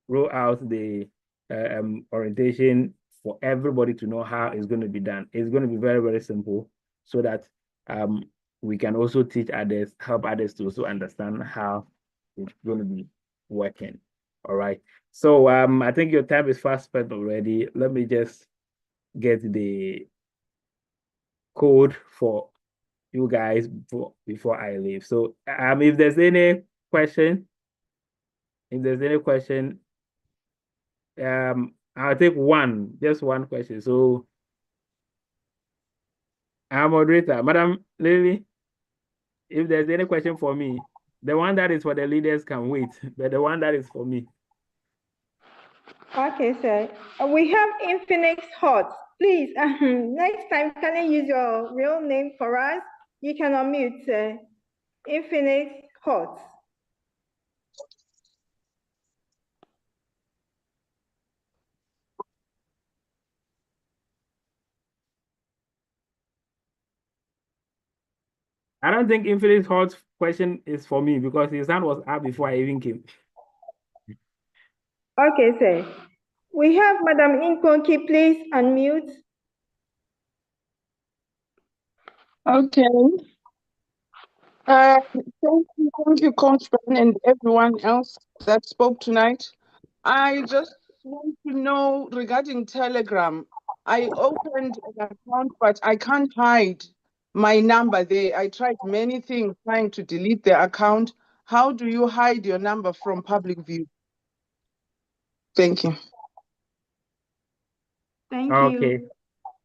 roll out the orientation for everybody to know how it's going to be done. It's going to be very, very simple, so that we can also teach others, help others to also understand how it's going to be working. All right. So I think your time is fast spent already. Let me just get the code for you guys before I leave. So if there's any question, I'll take just one question. So our moderator, Madam Lily, if there's any question for me, the one that is for the leaders can wait, but the one that is for me. Okay, sir. We have Infinix Hot. Please, next time, can you use your real name for us? You can unmute, sir. Infinix Hot. I don't think Infinite Hot's question is for me because his hand was up before I even came. Okay, sir. We have Madam Inkonki, please unmute. Okay. Thank you, Coach Ben, and everyone else that spoke tonight. I just want to know regarding Telegram. I opened an account, but I can't hide my number there. I tried many things trying to delete the account. How do you hide your number from public view? Thank you. Thank Okay. you.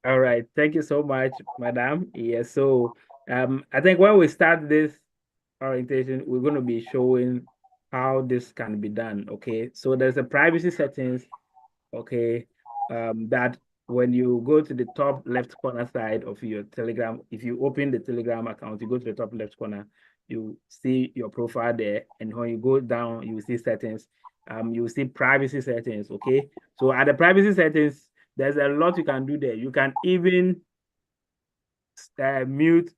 All right. Thank you so much, Madam. Yes. So I think when we start this orientation, we're going to be showing how this can be done. Okay. So there's a privacy settings. Okay. That when you go to the top left corner side of your Telegram, if you open the Telegram account, you go to the top left corner, you see your profile there. And when you go down, you will see settings. You will see privacy settings. Okay. So at the privacy settings, there's a lot you can do there. You can even mute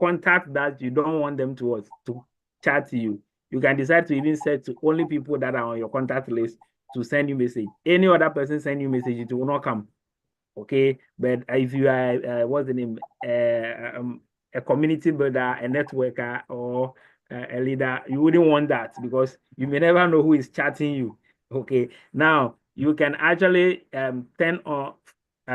contact that you don't want them to chat to you. You can decide to even set to only people that are on your contact list to send you message. Any other person send you message, it will not come. Okay, but if you are what's the name, a community builder, a networker, or a leader, you wouldn't want that because you may never know who is chatting you. Okay, now you can actually turn on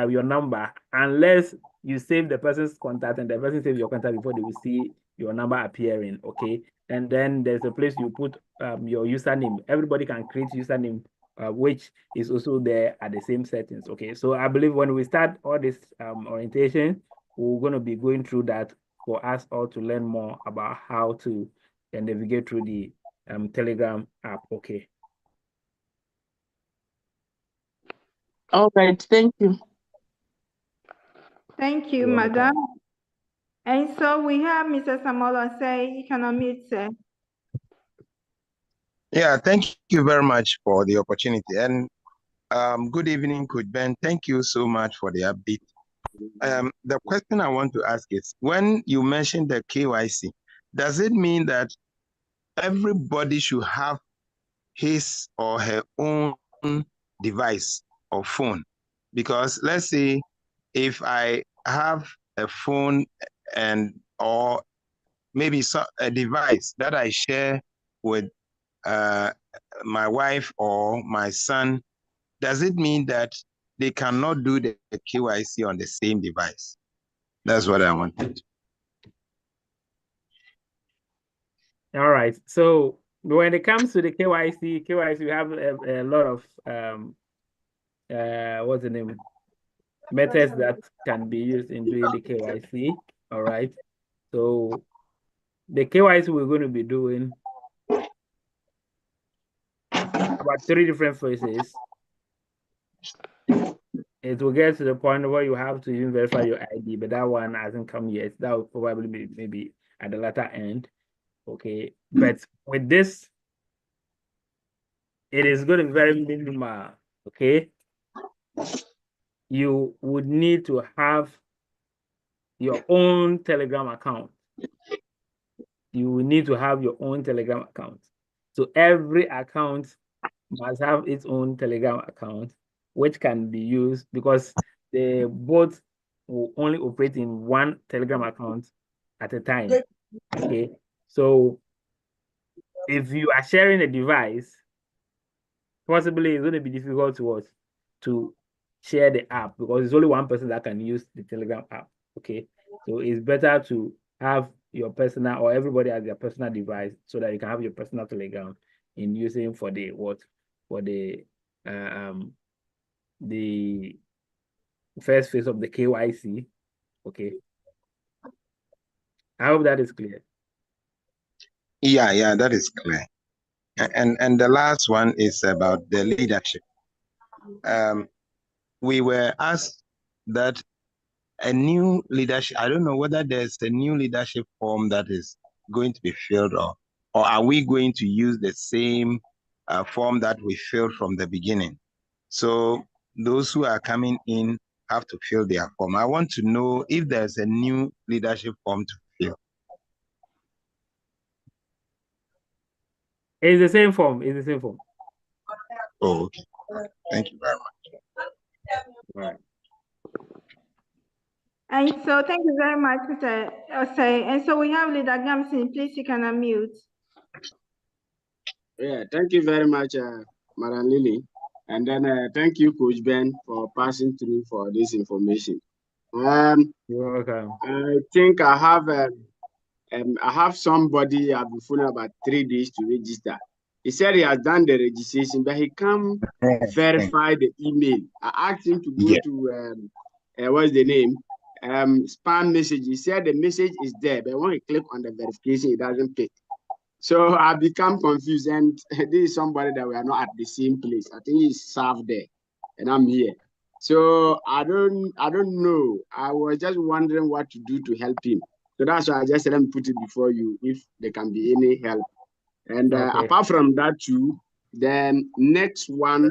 your number unless you save the person's contact and the person saves your contact before they will see your number appearing. Okay, and then there's a place you put your username. Everybody can create username, which is also there at the same settings. Okay, so I believe when we start all this orientation, we're going to be going through that for us all to learn more about how to navigate through the Telegram app. Okay. All right. Thank you. Thank you, You're welcome. Madam. And so we have Mr. Samola say, you can unmute, sir. Yeah, thank you very much for the opportunity. And good evening, Coach Ben. Thank you so much for the update. The question I want to ask is, when you mentioned the KYC, does it mean that everybody should have his or her own device or phone? Because let's say if I have a phone or maybe a device that I share with my wife or my son, does it mean that they cannot do the KYC on the same device? That's what I wanted. All right. So when it comes to the KYC, we have a lot of what's the name? Methods that can be used in doing the KYC. All right. So the KYC we're going to be doing about 3 different phases. It will get to the point where you have to even verify your ID, but that one hasn't come yet. That will probably be maybe at the latter end. Okay. But with this it is going to be very minimal, okay? You would need to have your own Telegram account. You will need to have your own Telegram account. So every account must have its own Telegram account, which can be used because they both will only operate in one Telegram account at a time. Okay. So if you are sharing a device, possibly it's going to be difficult to us to share the app because it's only one person that can use the Telegram app. Okay. So it's better to have your personal or everybody has their personal device so that you can have your personal Telegram in using for the the first phase of the KYC. Okay. I hope that is clear. Yeah, that is clear. And the last one is about the leadership. We were asked that a new leadership, I don't know whether there's a new leadership form that is going to be filled, or are we going to use the same form that we filled from the beginning? So those who are coming in have to fill their form. I want to know if there's a new leadership form to fill. It's the same form. It's the same form. Oh, okay. Thank you very much. All right. And so thank you very much, Mr. Osei. And so we have Leader Gamson. Please, you can unmute. Yeah, thank you very much, Madam Lily. And then thank you, Coach Ben, for passing through for this information. You're welcome. I think I have somebody I've been following about 3 days to register. He said he has done the registration, but he can't verify the email. I asked him to go to what's the name? Spam message. He said the message is there, but when he click on the verification, it doesn't pick. So I become confused, and this is somebody that we are not at the same place. I think he's served there, and I'm here. So I don't know. I was just wondering what to do to help him. So that's why I just said let me put it before you if there can be any help. And Okay. apart from that too, the next one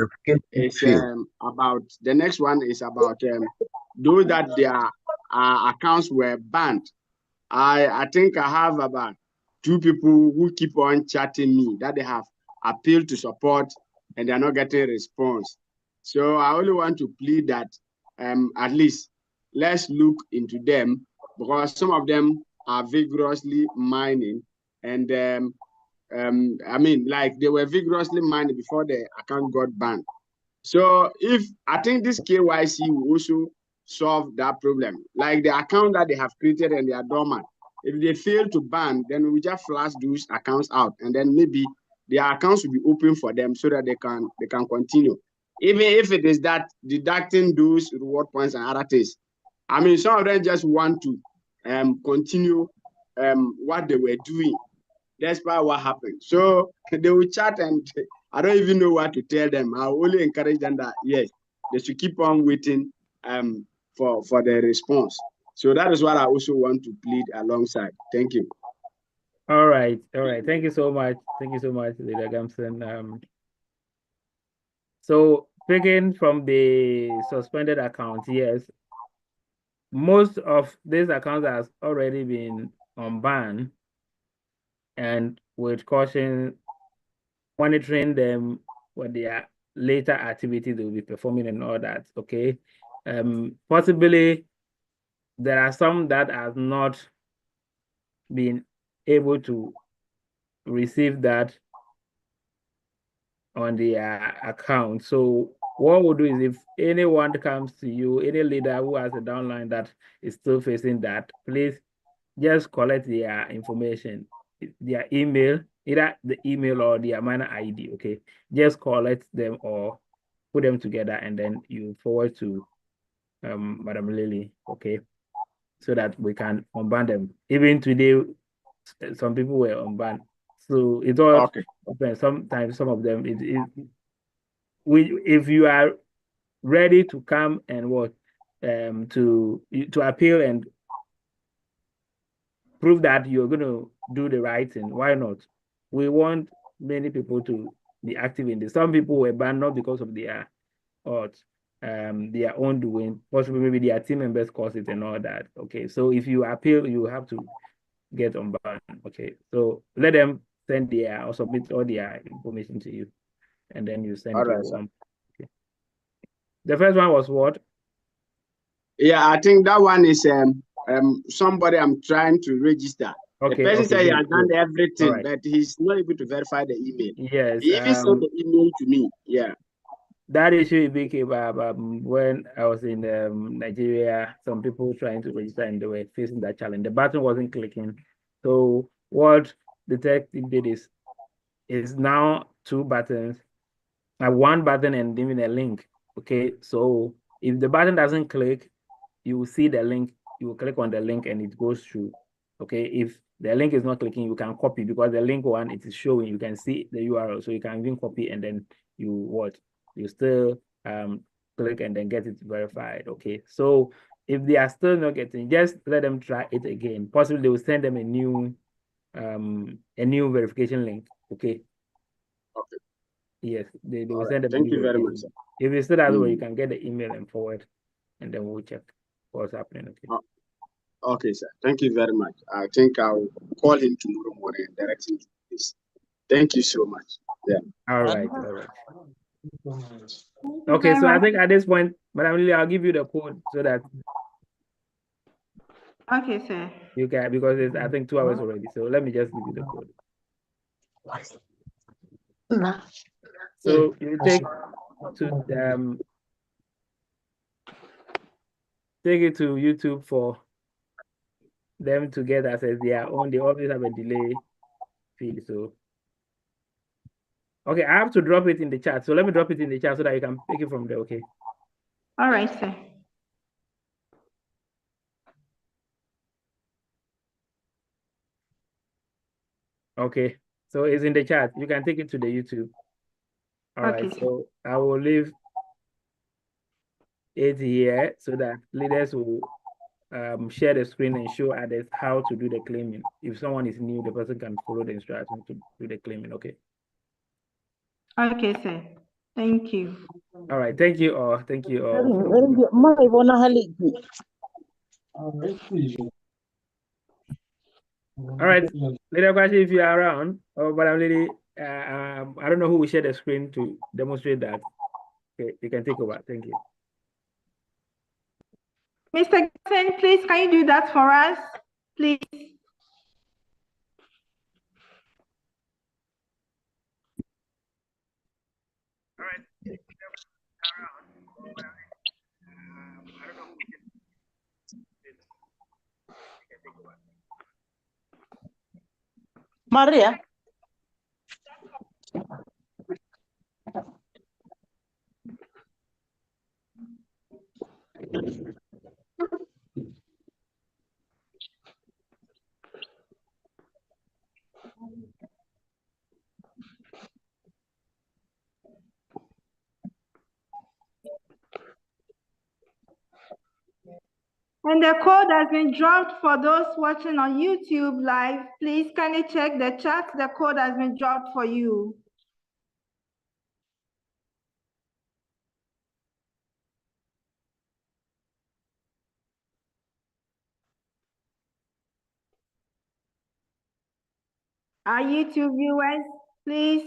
is about those that their accounts were banned. I think I have about 2 people who keep on chatting me that they have appealed to support and they're not getting a response. So I only want to plead that at least let's look into them because some of them are vigorously mining and I mean, like they were vigorously mining before the account got banned. So I think this KYC will also solve that problem. Like the account that they have created and they are dormant. If they fail to ban, then we just flash those accounts out, and then maybe their accounts will be open for them so that they can continue. Even if it is that deducting those reward points and other things. I mean, some of them just want to continue what they were doing despite what happened. So they will chat and I don't even know what to tell them. I only encourage them that yes, they should keep on waiting for the response. So that is what I also want to plead alongside. Thank you. All right. Thank you so much. Thank you so much, Leader Gamson. So picking from the suspended account, yes, most of these accounts has already been on ban, and with caution, monitoring them what their later activities they will be performing and all that. Okay. Possibly there are some that have not been able to receive that on their account. So what we'll do is if anyone comes to you, any leader who has a downline that is still facing that, please just collect their information, their email, either the email or their minor ID. Okay, just collect them or put them together and then you forward to Madam Lily. Okay, so that we can unban them. Even today, some people were unbanned. So it all depends. Sometimes some of them if you are ready to come and what to appeal and prove that you're going to do the right thing, why not? We want many people to be active in this. Some people were banned not because of their their own doing, possibly maybe their team members caused it and all that. Okay, so if you appeal, you have to get on ban. Okay, so let them send their or submit all their information to you, and then you send your one. Okay. The first one was what? Yeah, I think that one is somebody I'm trying to register. Okay, the person said he has done good. everything, Right. but he's not able to verify the email. Yes. He even sent the email to me. Yeah. That issue became when I was in Nigeria. Some people trying to register and they were facing that challenge. The button wasn't clicking. So what the tech team did is now two buttons, one button and even a link. Okay, so if the button doesn't click, you will see the link. You will click on the link and it goes through. Okay, if the link is not clicking, you can copy because the link one it is showing. You can see the URL, so you can even copy and then you still click and then get it verified. Okay, so if they are still not getting, just let them try it again. Possibly they will send them a new verification link. Okay. Okay. Yes, they will send them a Thank new you very much, verification. sir. If it still doesn't work, you can get the email and forward, and then we'll check what's happening. Okay. Okay, sir. Thank you very much. I think I'll call him tomorrow morning and direct him to this. Thank you so much. Yeah. All right. Okay, so I think at this point, Madam Lily, I'll give you the code so that. Okay, sir. You can, because it's I think 2 hours already. So let me just give you the code. So you take it to YouTube for them to get access their own. They always have a delay feed. So okay, I have to drop it in the chat. So let me drop it in the chat so that you can pick it from there. Okay. All right, sir. Okay, so it's in the chat. You can take it to the YouTube. All right, so I will leave it here so that leaders will share the screen and show others how to do the claiming. If someone is new, the person can follow the instructions to do the claiming. Okay. Okay, sir. Thank you. All right. Thank you all. Thank you all. All right, Leader Kwashi, if you are around, but I'm Lady, I don't know who will share the screen to demonstrate that. Okay, you can take over. Thank you. Mr. Gibson, please, can you do that for us, please? All right. I don't know who can take over. Maria. And the code has been dropped for those watching on YouTube live. Please kindly check the chat. The code has been dropped for you. Our YouTube viewers, please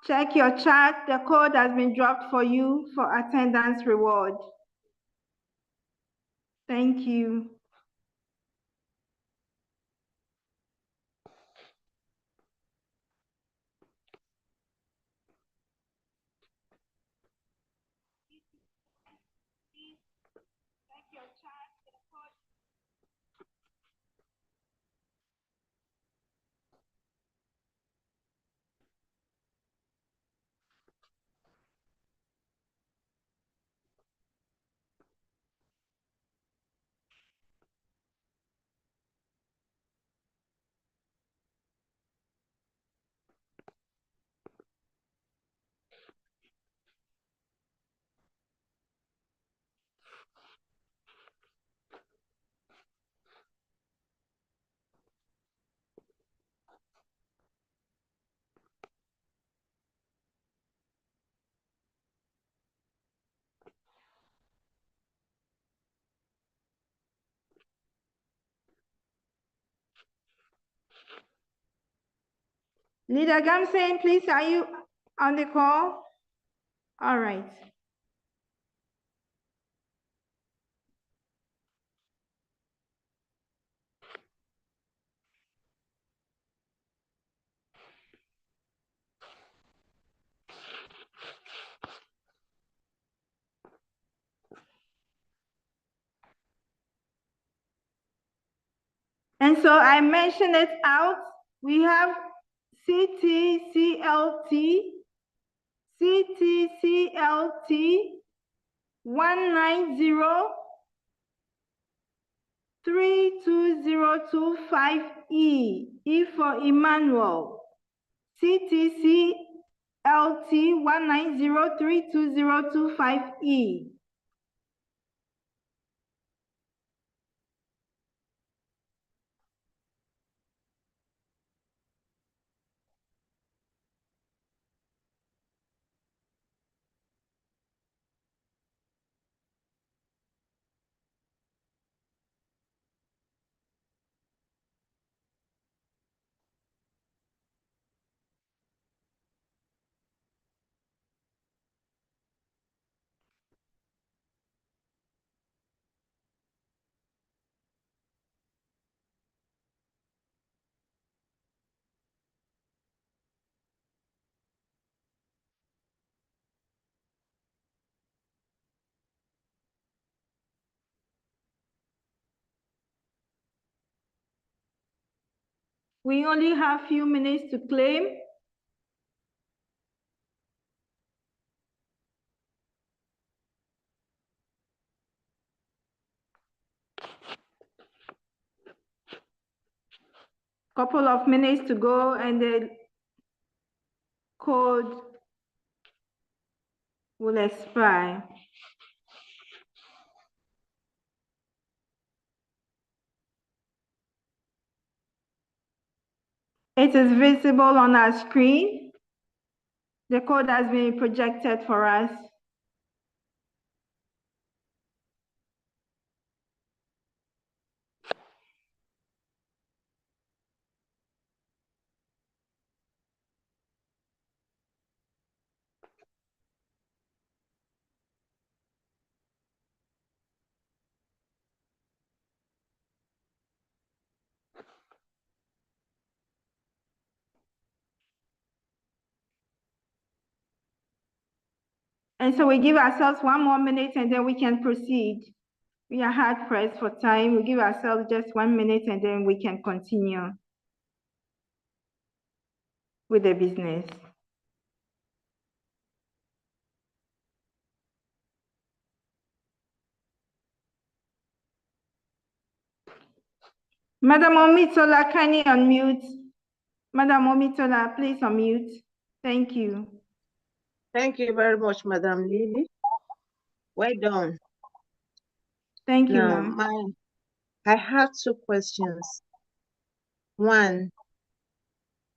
check your chat. The code has been dropped for you for attendance reward. Thank you. Leader Gamsen, please, are you on the call? All right. And so I mentioned it out. We have CTCLT, CTCLT 190-32025E, E for Emmanuel. CTCLT 190-32025E. We only have few minutes to claim. Couple of minutes to go and the code will expire. It is visible on our screen. The code has been projected for us. And so we give ourselves 1 more minute and then we can proceed. We are hard pressed for time. We give ourselves just 1 minute and then we can continue with the business. Madam Omitola, can you unmute? Madam Omitola, please unmute. Thank you. Thank you very much, Madam Lily. Well done. Thank you, Now, ma'am. I have 2 questions. One,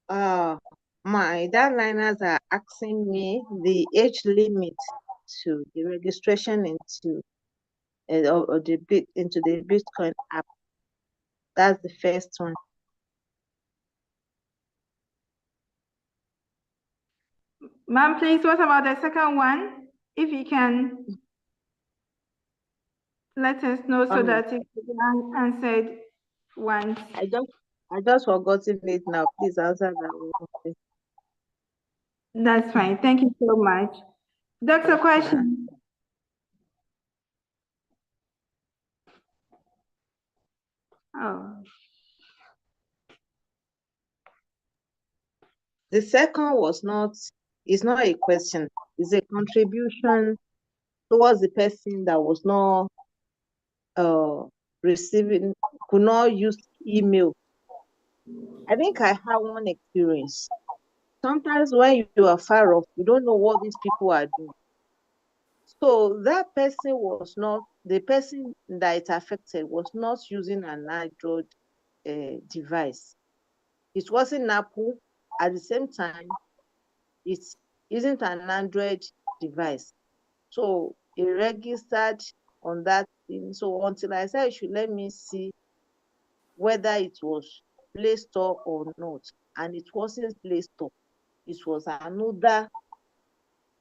my downliners are asking me the age limit to the registration into the Bitcoin app. That's the first one. Ma'am, please, what about the second one? If you can let us know so that it can be answered once. I just forgotten it now. Please answer that one. That's fine. Thank you so much. Dr. Question. Oh. The second is not a question. It's a contribution towards the person that was not could not use email. I think I have one experience. Sometimes when you are far off, you don't know what these people are doing. So that person the person that it affected was not using an Android device. It wasn't Apple. At the same time, it isn't an Android device. So it registered on that thing. So until I should let me see whether it was Play Store or not. and it wasn't Play Store. It was another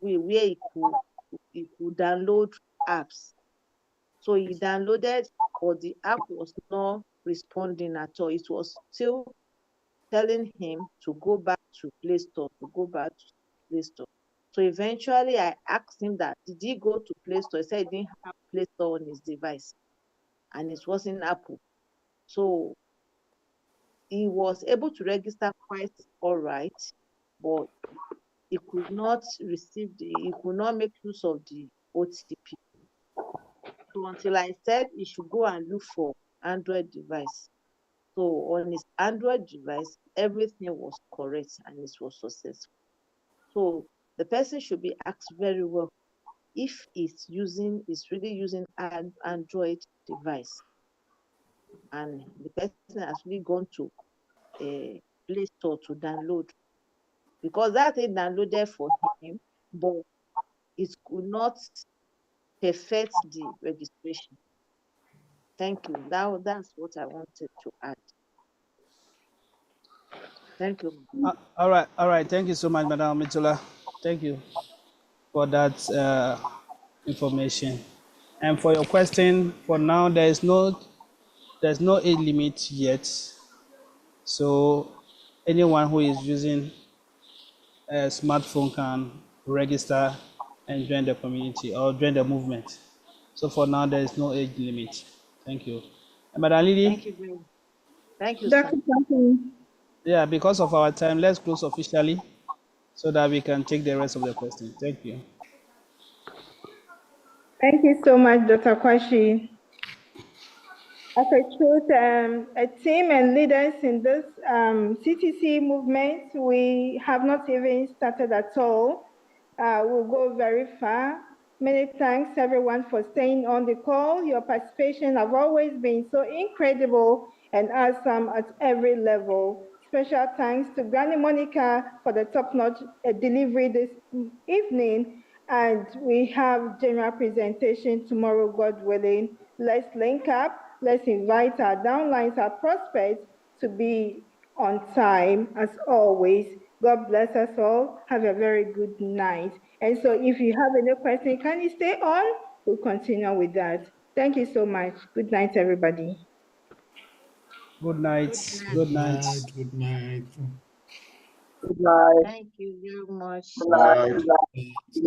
way where he could download apps. So he downloaded, but the app was not responding at all. It was still telling him to go back to Play Store, to go back to Play Store. So eventually I asked him that, did he go to Play Store? He said he didn't have Play Store on his device and it wasn't Apple. So he was able to register quite all right, but he could not he could not make use of the OTP. So until I said he should go and look for Android device. So on his Android device, everything was correct and it was successful. So the person should be asked very well if is really using an Android device, and the person has really gone to a Play Store to download, because that is downloaded for him, but it could not perfect the registration. Thank you. That's what I wanted to add. Thank you. All right. Thank you so much, Madam Mitula. Thank you for that information. And for your question, for now, there's no age limit yet. So anyone who is using a smartphone can register and join the community or join the movement. So for now, there is no age limit. Thank you. And Madam Lily? Thank you very much. Thank you, sir. Yeah, because of our time, let's close officially so that we can take the rest of the questions. Thank you. Thank you so much, Dr. Kwashi. As a truth, a team and leaders in this CTC movement, we have not even started at all. We'll go very far. Many thanks everyone for staying on the call. Your participation have always been so incredible and awesome at every level. Special thanks to Granny Monica for the top-notch delivery this evening. And we have general presentation tomorrow, God willing. Let's link up. Let's invite our downlines, our prospects to be on time as always. God bless us all. Have a very good night. And so if you have any question, can you stay on? We'll continue with that. Thank you so much. Good night, everybody. Good night. Good night. Good night. Good night. Thank you very much. Good night. Good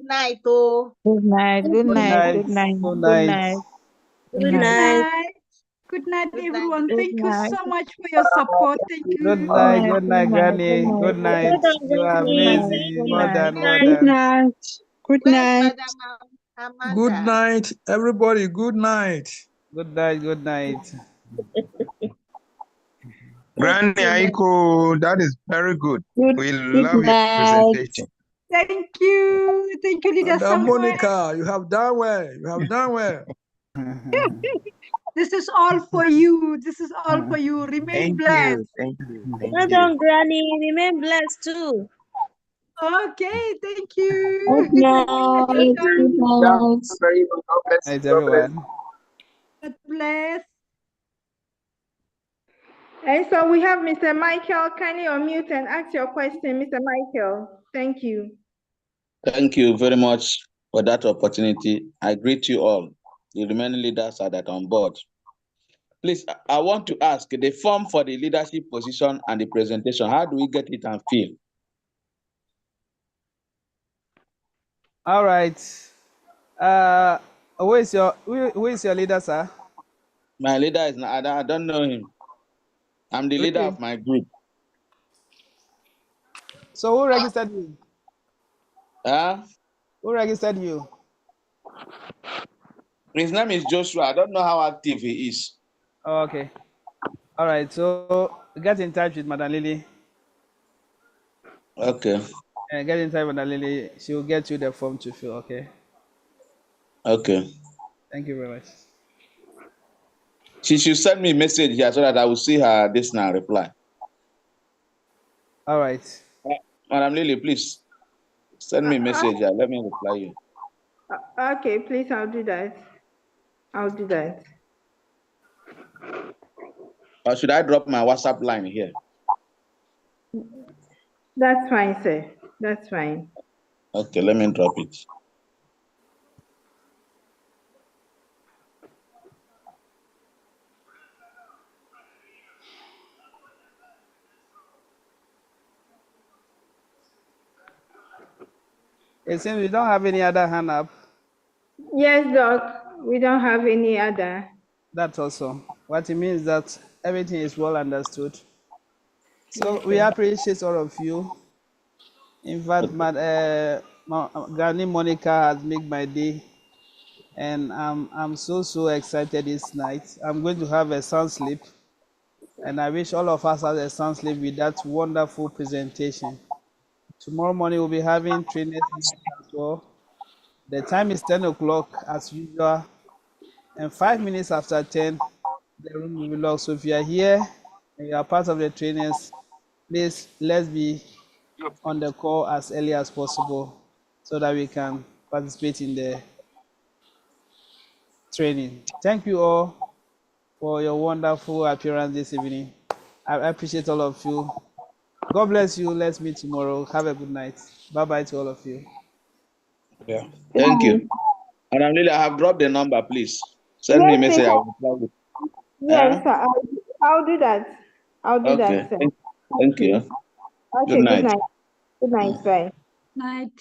night. Oh. Good night. Good Good night. night. Good night. Good Good night. night. Good night. Good night, everyone. Good Thank you night. so much for your support. Thank Good you. night. Good Good night, night. Granny. Good night. Well done, You are Good night. amazing. Good Well night. done. Well Good done. night. Good Where's night. Madam Amanda? Good night, everybody. Good night. Good night. Good night. Granny Aiko, that is very good. We love your presentation. Thank you. Thank you, Leader Madam Samuel. Monica, you have done well. You have done well. This is all for you. This is all for you. Remain Thank blessed. you. Thank you. Thank Well you. done, Granny. Remain blessed too. Okay, thank you. Good night. Good night. Night, everyone. God bless. And so we have Mr. Michael. Kindly unmute and ask your question, Mr. Michael. Thank you. Thank you very much for that opportunity. I greet you all, the remaining leaders are that on board. Please, I want to ask the form for the leadership position and the presentation. How do we get it and fill? All right. Who is your leader, sir? My leader is not, I don't know him. I'm the leader of my group. So who registered you? Who registered you? His name is Joshua. I don't know how active he is. Oh, okay. All right. So get in touch with Madam Lily. Okay. Get in touch with Madam Lily. She will get you the form to fill. Okay. Okay. Thank you very much. She should send me a message here so that I will see her this now reply. All right. Madam Lily, please send me a message here. Let me reply you. Okay, please, I'll do that. I'll do that. Or should I drop my WhatsApp line here? That's fine, sir. That's fine. Okay, let me drop it. It seems we don't have any other hand up. Yes, Doc. We don't have any other. That's also what it means that everything is well understood. So Yes, we sir. appreciate all of you. In fact, Granny Monica has made my day, and I'm so excited this night. I'm going to have a sound sleep, and I wish all of us have a sound sleep with that wonderful presentation. Tomorrow morning we'll be having trainers as well. The time is 10 o'clock as usual, and 5 minutes after 10, the room will be locked. So if you are here and you are part of the trainers, please let's be on the call as early as possible so that we can participate in the training. Thank you all for your wonderful appearance this evening. I appreciate all of you. God bless you. Let's meet tomorrow. Have a good night. Bye bye to all of you. Yeah. Thank you. Madam Lily, I have dropped the number, please. Send me a Yes, message. please. I will reply with. Yes, sir. I'll do that. I'll do Okay. that, sir. Thank you. Good Okay, good night. night. Good night, bye. Night.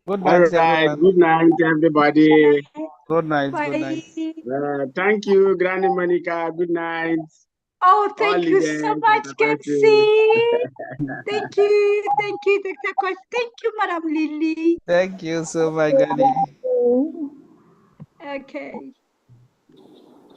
Good All night, right. everyone. Good night, everybody. Good night. Bye. Good night. Thank you, Granny Monica. Good night. Oh, All thank you so leaders, much, Dr. Kwesi. Kelsey. Thank you. Thank you, Dr. Koch. Thank you, Madam Lily. Thank you so much, Gani. Okay.